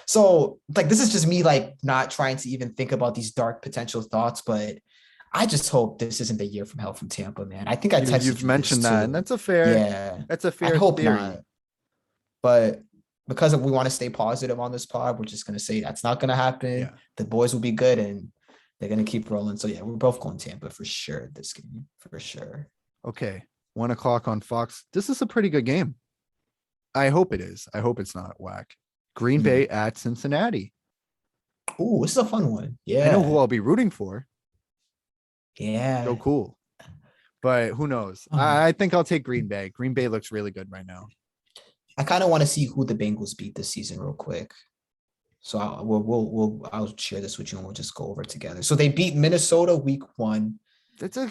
So like this is just me like not trying to even think about these dark potential thoughts, but I just hope this isn't the year from hell from Tampa, man. I think I texted You've you this mentioned that, and too. that's a fair, Yeah, that's a I fair hope theory. not. But because we want to stay positive on this pod, we're just gonna say that's not gonna happen. Yeah. The boys will be good and they're gonna keep rolling. So yeah, we're both going Tampa for sure this game, for sure. Okay. 1 o'clock on Fox. This is a pretty good game. I hope it is. I hope it's not whack. Green Bay at Cincinnati. Ooh, this is a fun one. I know who Yeah. I'll be rooting for. So Yeah. cool. But who knows? Um, I think I'll take Green Bay. Green Bay looks really good right now. I kind of want to see who the Bengals beat this season real quick. So I'll share this with you and we'll just go over it together. So they beat Minnesota week 1. That's a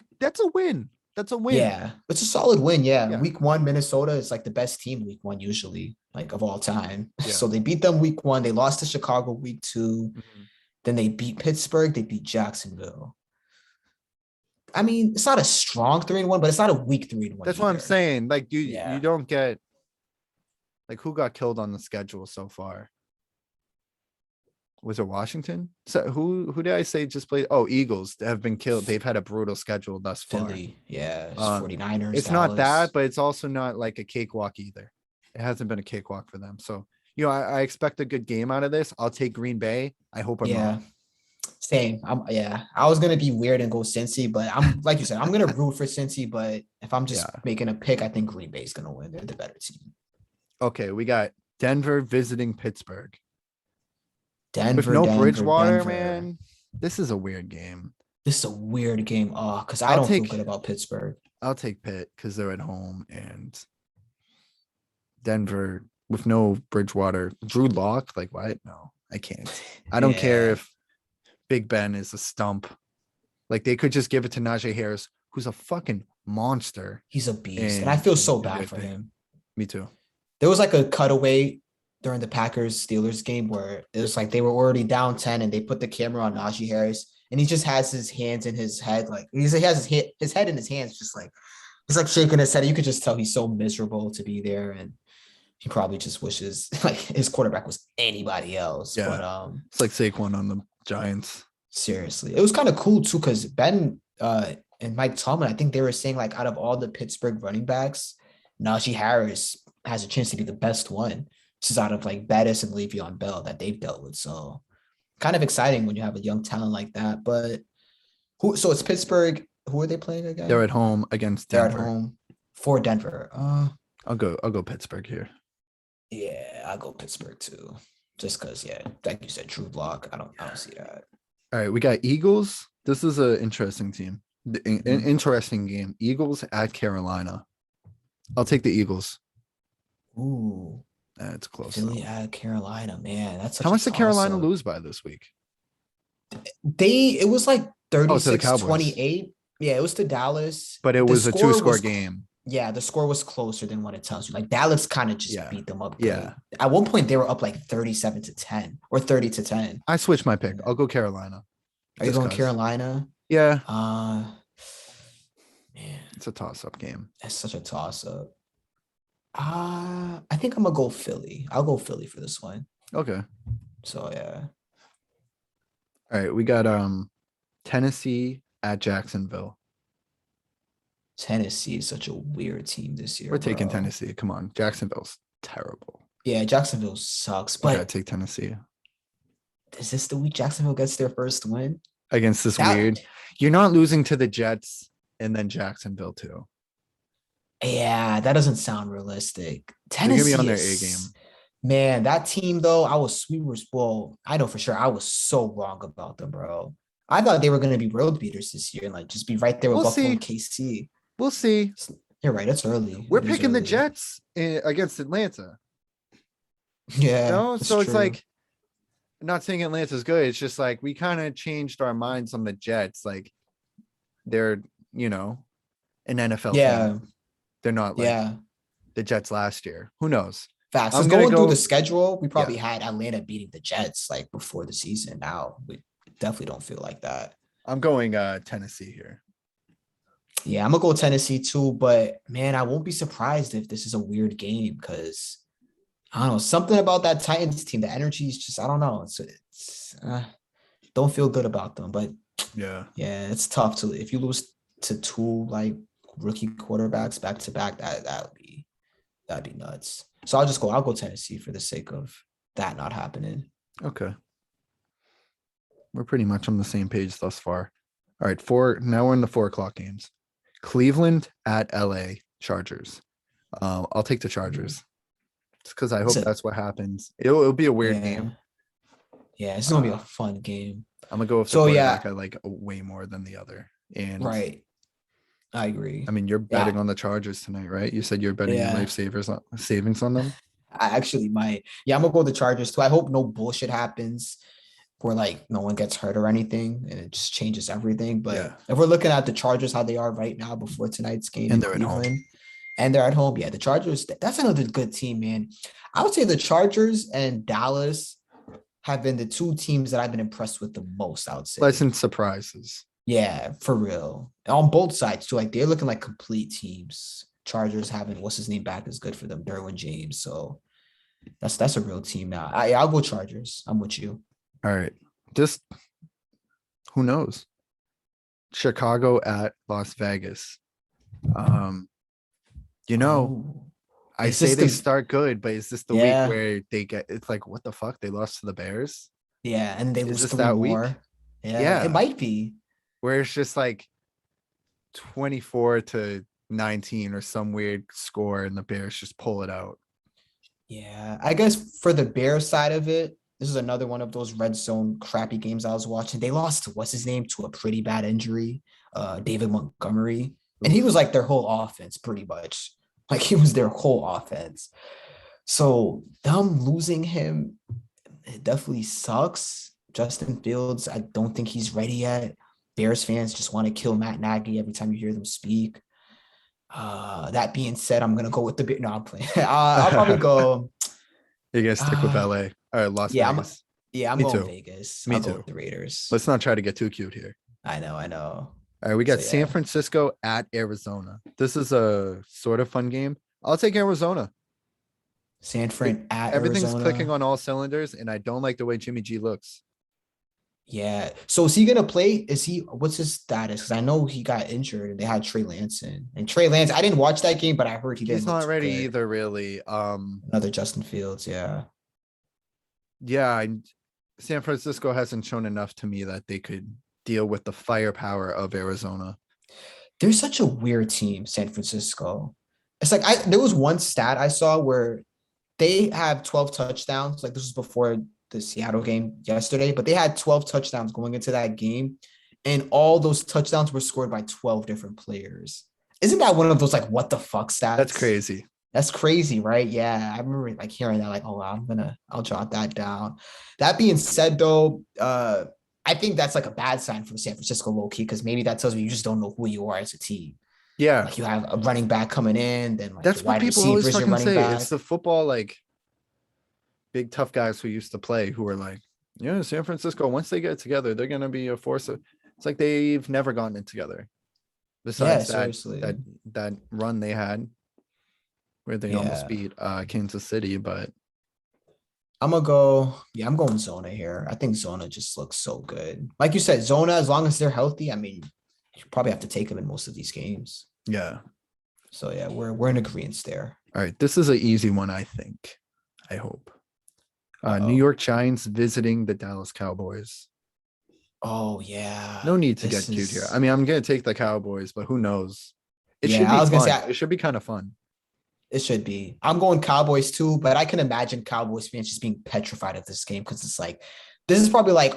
win. That's a win. Yeah, it's a solid win. Yeah. Yeah. Week 1, Minnesota is like the best team week 1 usually, like of all time. Yeah. So they beat them week 1. They lost to Chicago week 2. Mhm. Then they beat Pittsburgh. They beat Jacksonville. I mean, it's not a strong 3-1, but it's not a weak 3-1. That's what I'm either. saying. Like you Yeah. don't get like who got killed on the schedule so far. Was it Washington? So who did I say just played? Oh, Eagles have been killed. They've had a brutal schedule thus far. Philly. Yeah. It's Um, 49ers. It's not that, but it's also not like a cakewalk either. It hasn't been a cakewalk for them. So, I expect a good game out of this. I'll take Green Bay. I hope I'm Yeah. wrong. Same. I was gonna be weird and go Cincy, but I'm like you said, I'm gonna root for Cincy. But if I'm just Yeah. making a pick, I think Green Bay's gonna win. They're the better team. Okay, we got Denver visiting Pittsburgh. Denver, With no Denver, Bridgewater, Denver. man. This is a weird game. This is a weird game. Oh, because I I'll don't feel take- good about Pittsburgh. I'll take Pitt because they're at home, and Denver with no Bridgewater. Drew Lock, like what? No, I can't. I don't care Yeah. if Big Ben is a stump. Like they could just give it to Najee Harris, who's a fucking monster. He's a beast, and I feel so do bad their for thing. him. Me too. There was like a cutaway during the Packers Steelers game where it was like they were already down 10 and they put the camera on Najee Harris and he just has his hands in his head, like he has his head in his hands, just like he's like shaking his head. You could just tell he's so miserable to be there, and he probably just wishes like his quarterback was anybody else. Yeah. But It's like Saquon on the Giants. seriously, it was kind of cool too because Ben and Mike Tomlin, I think they were saying like out of all the Pittsburgh running backs, Najee Harris has a chance to be the best one. This is out of like Bettis and Le'Veon Bell that they've dealt with. So kind of exciting when you have a young talent like that. But so it's Pittsburgh. Who are they playing again? They're at home against They're Denver. at home for Denver. I'll go Pittsburgh here. Yeah, I'll go Pittsburgh too. Just because, yeah, like you said, True Block. I don't see that. All right, we got Eagles. This is an interesting team. An interesting game. Eagles at Carolina. I'll take the Eagles. Ooh, It's close. Philly Though. at Carolina, man. That's such How much a did Carolina toss-up. lose by this week? It was like to the 36 Cowboys. 28. Yeah, it was to Dallas. But it The was a score 2-score was- game. Yeah, the score was closer than what it tells you. Like Dallas kind of just Yeah. beat them up. Good. Yeah. At one point, they were up like 37-10 or 30-10. I switched my pick. I'll go Carolina. Are you Just going 'cause. Carolina? Yeah, Man, it's a toss-up game. that's such a toss-up. I think I'm gonna go Philly. I'll go Philly for this one. Okay. So yeah. All right, we got Tennessee at Jacksonville. Tennessee is such a weird team this year. We're taking bro. Tennessee. Come on, Jacksonville's terrible. Yeah, Jacksonville sucks. I gotta But take Tennessee is this the week Jacksonville gets their first win? against this That- weird. You're not losing to the Jets and then Jacksonville too. Yeah, that doesn't sound realistic. They're gonna Tennessee be on their A is- game. Man, that team though, I know for sure I was so wrong about them, bro. I thought they were gonna be world beaters this year and like just be right there with We'll Buffalo see. and KC. We'll see. You're right, it's early. We're It is picking the early. Jets against Atlanta. Yeah. No, that's so it's true. like, I'm not saying Atlanta's good. It's just like we kind of changed our minds on the Jets. Like they're, an NFL Yeah, team. They're not like yeah. the Jets last year. Who knows? Facts. I'm Just gonna going through go. the schedule, we probably Yeah, had Atlanta beating the Jets like before the season. Now we definitely don't feel like that. I'm going Tennessee here. Yeah, I'm gonna go Tennessee too, but man, I won't be surprised if this is a weird game because I don't know, something about that Titans team. The energy is just I don't know. It's don't feel good about them, but Yeah. yeah, it's tough to if you lose to two like rookie quarterbacks back to back. That'd be nuts. So I'll go Tennessee for the sake of that not happening. Okay. We're pretty much on the same page thus far. All right, now we're in the 4 o'clock games. Cleveland at LA Chargers. I'll take the Chargers. Just because I hope that's what happens. It'll be a weird Yeah, game. yeah, it's gonna be a fun game. I'm gonna go with the So quarterback yeah, I like way more than the other. And right. I agree. I mean, you're betting Yeah, on the Chargers tonight, right? You said you're betting your yeah. life savings on them. I actually might. Yeah, I'm gonna go with the Chargers too. I hope no bullshit happens where like no one gets hurt or anything and it just changes everything. But Yeah. if we're looking at the Chargers, how they are right now before tonight's game And in they're at home. Cleveland, and they're at home, yeah, the Chargers, that's another good team, man. I would say the Chargers and Dallas have been the two teams that I've been impressed with the most, I would say. Pleasant surprises. Yeah, for real. On both sides, too. Like they're looking like complete teams. Chargers having what's his name back is good for them, Derwin James. So that's a real team now. I'll go Chargers. I'm with you. All right. Just who knows? Chicago at Las Vegas. You know, Oh, I is say this they the start good, but is this the week yeah, where they get it's like what the fuck? They lost to the Bears? yeah, and they Is lose this three that week? more. Yeah, it Yeah. might be. Where it's just like 24-19 or some weird score and the Bears just pull it out. Yeah, I guess for the Bears side of it, this is another one of those red zone crappy games I was watching. They lost to what's his name to a pretty bad injury, David Montgomery, and he Oof. was like their whole offense pretty much. Like he was their whole offense. So them losing him, it definitely sucks. Justin Fields, I don't think he's ready yet. Bears fans just want to kill Matt Nagy every time you hear them speak. That being said, I'm gonna go with the no. I'm playing. I'll probably go. You guys stick with Uh, LA. All right, Las yeah, Vegas. I'm Me going too. Vegas. Me I'll go too. with the Raiders. Let's not try to get too cute here. I know. All right, we So got San yeah, Francisco at Arizona. This is a sort of fun game. I'll take Arizona. San Fran at Everything's clicking Arizona. on all cylinders, and I don't like the way Jimmy G looks. Yeah. So is he gonna play? Is he? What's his status? Because I know he got injured and they had Trey Lance in. And Trey Lance, I didn't watch that game, but I heard he He's didn't look not too ready good. either, really. Another Justin Fields. Yeah. Yeah, San Francisco hasn't shown enough to me that they could deal with the firepower of Arizona. They're such a weird team, San Francisco. It's like there was one stat I saw where they have 12 touchdowns. Like this was before the Seattle game yesterday, but they had 12 touchdowns going into that game. And all those touchdowns were scored by 12 different players. Isn't that one of those like what the fuck stats? That's crazy. That's crazy, right? Yeah. I remember like hearing that, like, oh wow, I'll jot that down. That being said, though, I think that's like a bad sign for San Francisco low key, because maybe that tells me you just don't know who you are as a team. Yeah, Like you have a running back coming in, then like that's your what wide people always receivers, your fucking running say. back. It's the football, like big tough guys who used to play who are like, yeah, San Francisco, once they get together, they're gonna be a force. It's like they've never gotten it together. Yeah, Besides seriously. that run they had where they almost Yeah. beat Kansas City, but I'm gonna go. Yeah, I'm going Zona here. I think Zona just looks so good. Like you said, Zona, as long as they're healthy, I mean, you probably have to take them in most of these games. yeah. So yeah, we're in agreement there. All right, this is an easy one, I think. I hope. New Uh-oh. York Giants visiting the Dallas Cowboys. Oh yeah. No need to This get cute here. is I mean, I'm gonna take the Cowboys, but who knows? It should yeah, be I was gonna fun. say It should be kind of fun. it should be. I'm going Cowboys too, but I can imagine Cowboys fans just being petrified of this game because it's like this is probably like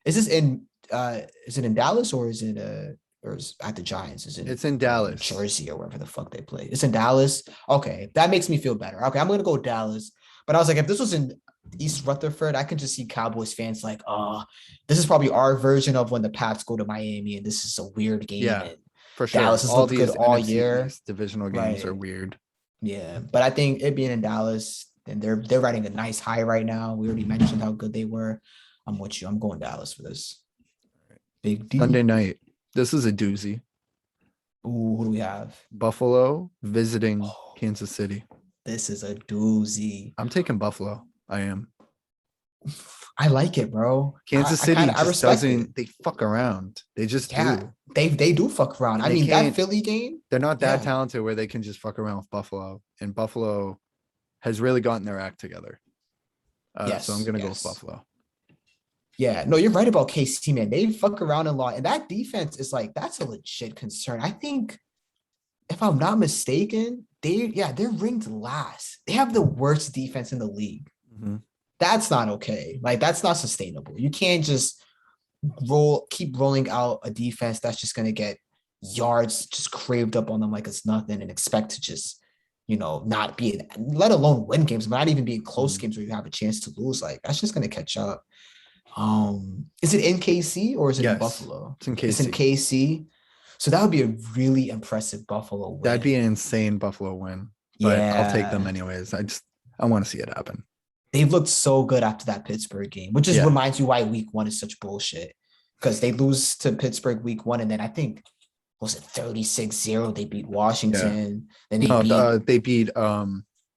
is this in is it in Dallas or is it or is at the Giants? Is it It's in Dallas. Jersey or wherever the fuck they play? It's in Dallas. Okay, that makes me feel better. Okay, I'm gonna go Dallas. But I was like, if this was in East Rutherford, I can just see Cowboys fans like, oh, this is probably our version of when the Pats go to Miami and this is a weird game. Yeah, And for sure. Dallas has All looked good these all NFC year. East divisional games Right. are weird. Yeah, but I think it being in Dallas and they're riding a nice high right now. We already mentioned how good they were. I'm with you. I'm going Dallas for this. Big Sunday D. night. This is a doozy. Ooh, who do we have? Buffalo visiting Oh, Kansas City. this is a doozy. I'm taking Buffalo. I am. I like it, bro. Kansas I City kind of I just respect it. doesn't, they fuck around. They just Yeah, do. they do fuck around. And I they mean, that can't, Philly game, they're not that yeah. talented where they can just fuck around with Buffalo. And Buffalo has really gotten their act together. So I'm Yes, gonna go with yes. Buffalo. Yeah, no, you're right about KC, man. They fuck around a lot. And that defense is like, that's a legit concern. I think if I'm not mistaken, they're ranked last. They have the worst defense in the league. Mhm. That's not okay. Like, that's not sustainable. You can't just keep rolling out a defense that's just gonna get yards just craved up on them like it's nothing and expect to just, not be, let alone win games, but not even be in close Mhm. games where you have a chance to lose. Like, that's just gonna catch up. Is it in KC or is it in Yes, Buffalo? it's in It's in KC. KC. So that would be a really impressive Buffalo That'd win. be an insane Buffalo win, but I'll take them Yeah. anyways. I want to see it happen. They've looked so good after that Pittsburgh game, which just Yeah. reminds you why week one is such bullshit. Because they lose to Pittsburgh week one, and then I think was it 36-0? They beat Yeah. Washington, then they No, beat they beat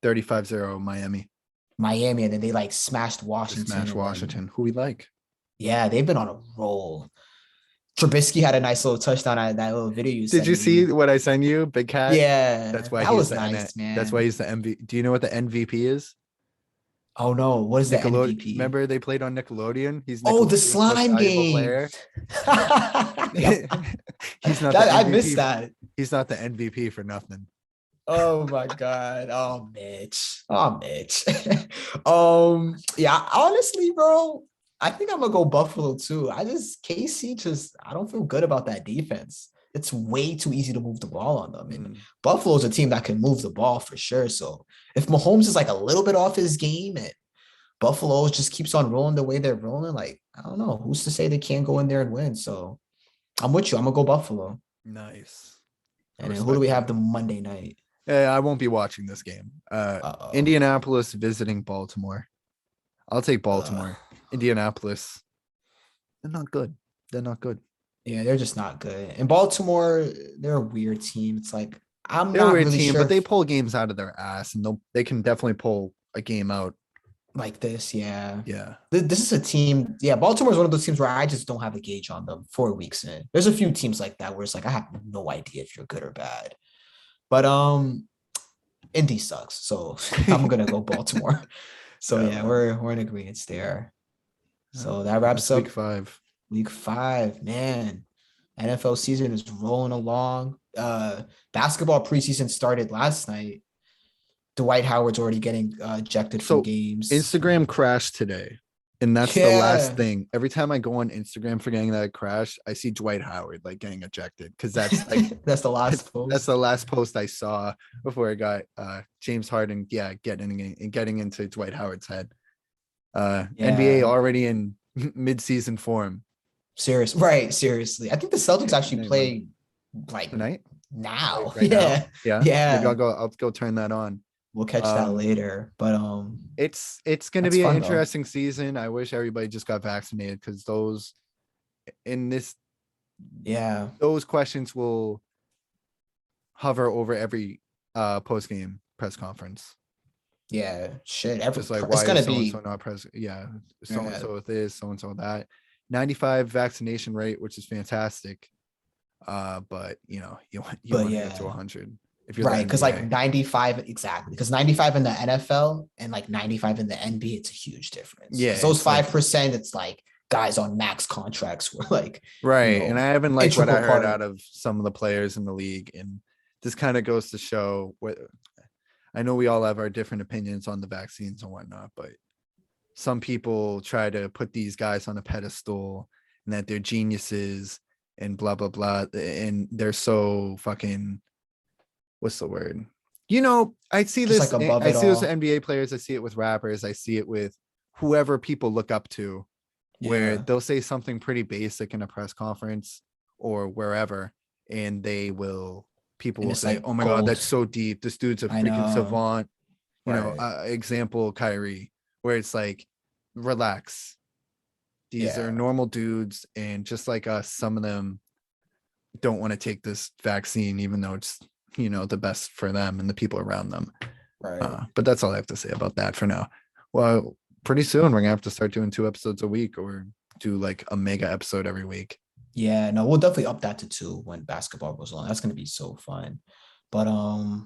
35-0 Miami. Miami, and then they like smashed They Washington, smashed and then Washington, who we like. yeah, they've been on a roll. Trubisky had a nice little touchdown on that little video you Did sent you see me. what I sent you, Big Cat? That's Yeah, why that he's was the nice, That's why man. he's the MVP. Do you know what the MVP is? Oh no, what is the Nickelodeon. MVP? Remember they played on Nickelodeon? He's Oh, the Nickelodeon's most slime valuable game. player. Yeah, He's not the that I missed MVP. that. He's not the MVP for nothing. Oh my god. Oh Mitch. Oh Mitch. Yeah, honestly, bro, I think I'm gonna go Buffalo too. KC just I don't feel good about that defense. It's way too easy to move the ball on them. And Mm. Buffalo's a team that can move the ball for sure. So if Mahomes is like a little bit off his game and Buffalo just keeps on rolling the way they're rolling, like I don't know. Who's to say they can't go in there and win? So I'm with you. I'm gonna go Buffalo. Nice. I And then who do respect we have that. the Monday night? Yeah, I won't be watching this game. Uh-oh. Indianapolis visiting Baltimore. I'll take Uh, Baltimore. Indianapolis. They're not good. They're not good. yeah, they're just not good. And Baltimore, they're a weird team. It's like I'm They're a not weird really team, sure but they if pull games out of their ass, and they can definitely pull a game out. like this. Yeah, Yeah. this is a team. Yeah, Baltimore is one of those teams where I just don't have a gauge on them 4 weeks in. There's a few teams like that where it's like I have no idea if you're good or bad. But Indy sucks, so I'm gonna go Baltimore. So Yeah, yeah, man. we're in agreement there. Yeah. So that wraps That's week up 5. week 5. Man, NFL season is rolling along. Basketball preseason started last night. Dwight Howard's already getting ejected from So games. Instagram crashed today. And that's the last Yeah, thing. Every time I go on Instagram forgetting that it crashed, I see Dwight Howard like getting ejected. Cause that's like that's the that's, last that's post. the last post I saw before I got James Harden, getting into Dwight Howard's head. NBA Yeah, already in mid-season form. right. Seriously, I think the Celtics actually Tonight, Monday. play like Tonight? now. Right now? Yeah, Yeah. Maybe yeah. I'll go turn that on. We'll catch that Um, later. But it's gonna that's be an fun though. interesting season. I wish everybody just got vaccinated because in this Yeah, those questions will hover over every post game press conference. yeah. Shit, Just like it's why is gonna so and so be. not present? Yeah, so and Yeah, so with this, so and so that. 95 vaccination rate, which is fantastic. But you but want to get to yeah. 100 if you're the Right, because like NBA. 95 exactly, because 95 in the NFL and like 95 in the NBA, it's a huge difference. Yeah, Because those it's like 5%, it's like guys on max contracts were like, right. And I haven't liked what I integral heard part. out of some of the players in the league. And this kind of goes to show what I know we all have our different opinions on the vaccines and whatnot, but some people try to put these guys on a pedestal and that they're geniuses and blah blah blah. And they're so fucking what's the word? I see Just this. like above I it see this with all. NBA players. I see it with rappers. I see it with whoever people look up to, where Yeah. they'll say something pretty basic in a press conference or wherever, and they will people And will it's say, like "Oh my God, that's gold. so deep. This dude's a I freaking know. savant." Right. Example Kyrie, where it's like, relax. These are Yeah. normal dudes, and just like us, some of them don't want to take this vaccine, even though it's the best for them and the people around them. Right. But that's all I have to say about that for now. Well, pretty soon we're gonna have to start doing 2 episodes a week, or do like a mega episode every week. Yeah, no, we'll definitely up that to 2 when basketball goes on. That's gonna be so fun. But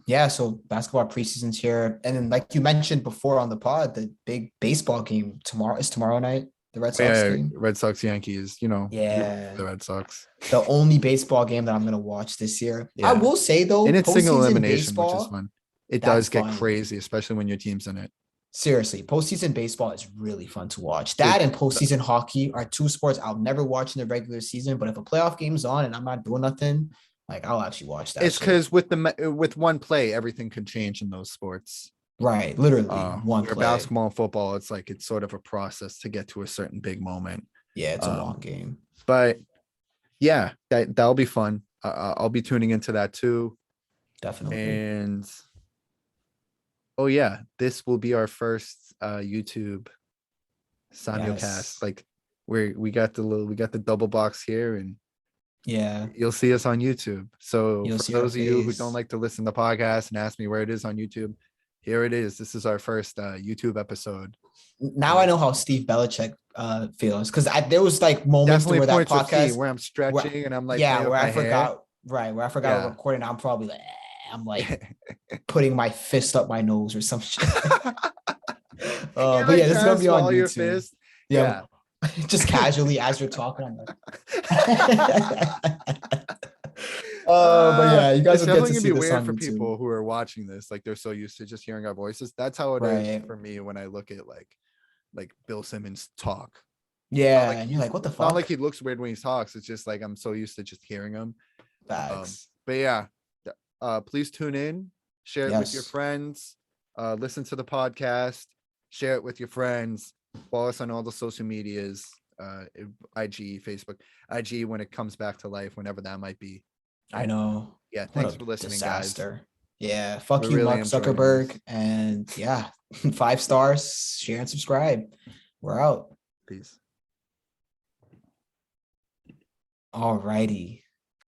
yeah, so basketball preseason's here. And then like you mentioned before on the pod, the big baseball game tomorrow night, the Red Sox Yeah, game. Red Sox Yankees. You root for Yeah. the Red Sox. The only baseball game that I'm gonna watch this year. I Yeah, will say though, and it's single postseason elimination, which is baseball, fun. It that's does get fun. crazy, especially when your team's in it. Seriously, postseason baseball is really fun to watch. Dude, That and postseason hockey are 2 sports I'll never watch in the regular season. But if a playoff game's on and I'm not doing nothing, like I'll actually watch that it's shit. because with one play, everything can change in those sports. Right, literally one Where play. basketball and football, it's sort of a process to get to a certain big moment. Yeah, it's a long Um, game. but yeah, that'll be fun. I'll be tuning into that too. Definitely. And oh yeah, this will be our first YouTube Yes. simulcast. Like we got the double box here, and Yeah. you'll see us on YouTube. So You'll for see our those of you who don't face. like to listen to podcasts and ask me where it is on YouTube, here it is. This is our first YouTube episode. Now I know how Steve Belichick feels because there was like moments Definitely where that points of C podcast where I'm where stratching and I'm like yeah, playing with where I my hair. forgot where I forgot we're Yeah. recording. I'm probably like I'm like putting my fist up my nose or some shit. You're But like yeah, this is trying gonna to be on swallow your YouTube. fist. Yeah, Yeah. just casually as you're talking. I'm like, but yeah, you guys It's will get definitely to gonna see be this weird on for YouTube. people who are watching this. Like they're so used to just hearing our voices. That's how it is Right. for me when I look at like Bill Simmons talk. Not Yeah. like And you're like, what the not like fuck? he looks weird when he talks. It's just like I'm so used to just hearing him. Facts. But yeah, please tune in, share it with your Yes. friends, listen to the podcast, share it with your friends, follow us on all the social medias, IG, Facebook, IG when it comes back to life, whenever that might be. I know. Yeah, What thanks a for listening, guys. disaster. Yeah. Fuck We're you, really Mark enjoying this. Zuckerberg. And yeah, 5 stars, share and subscribe. We're out. Peace. Alrighty.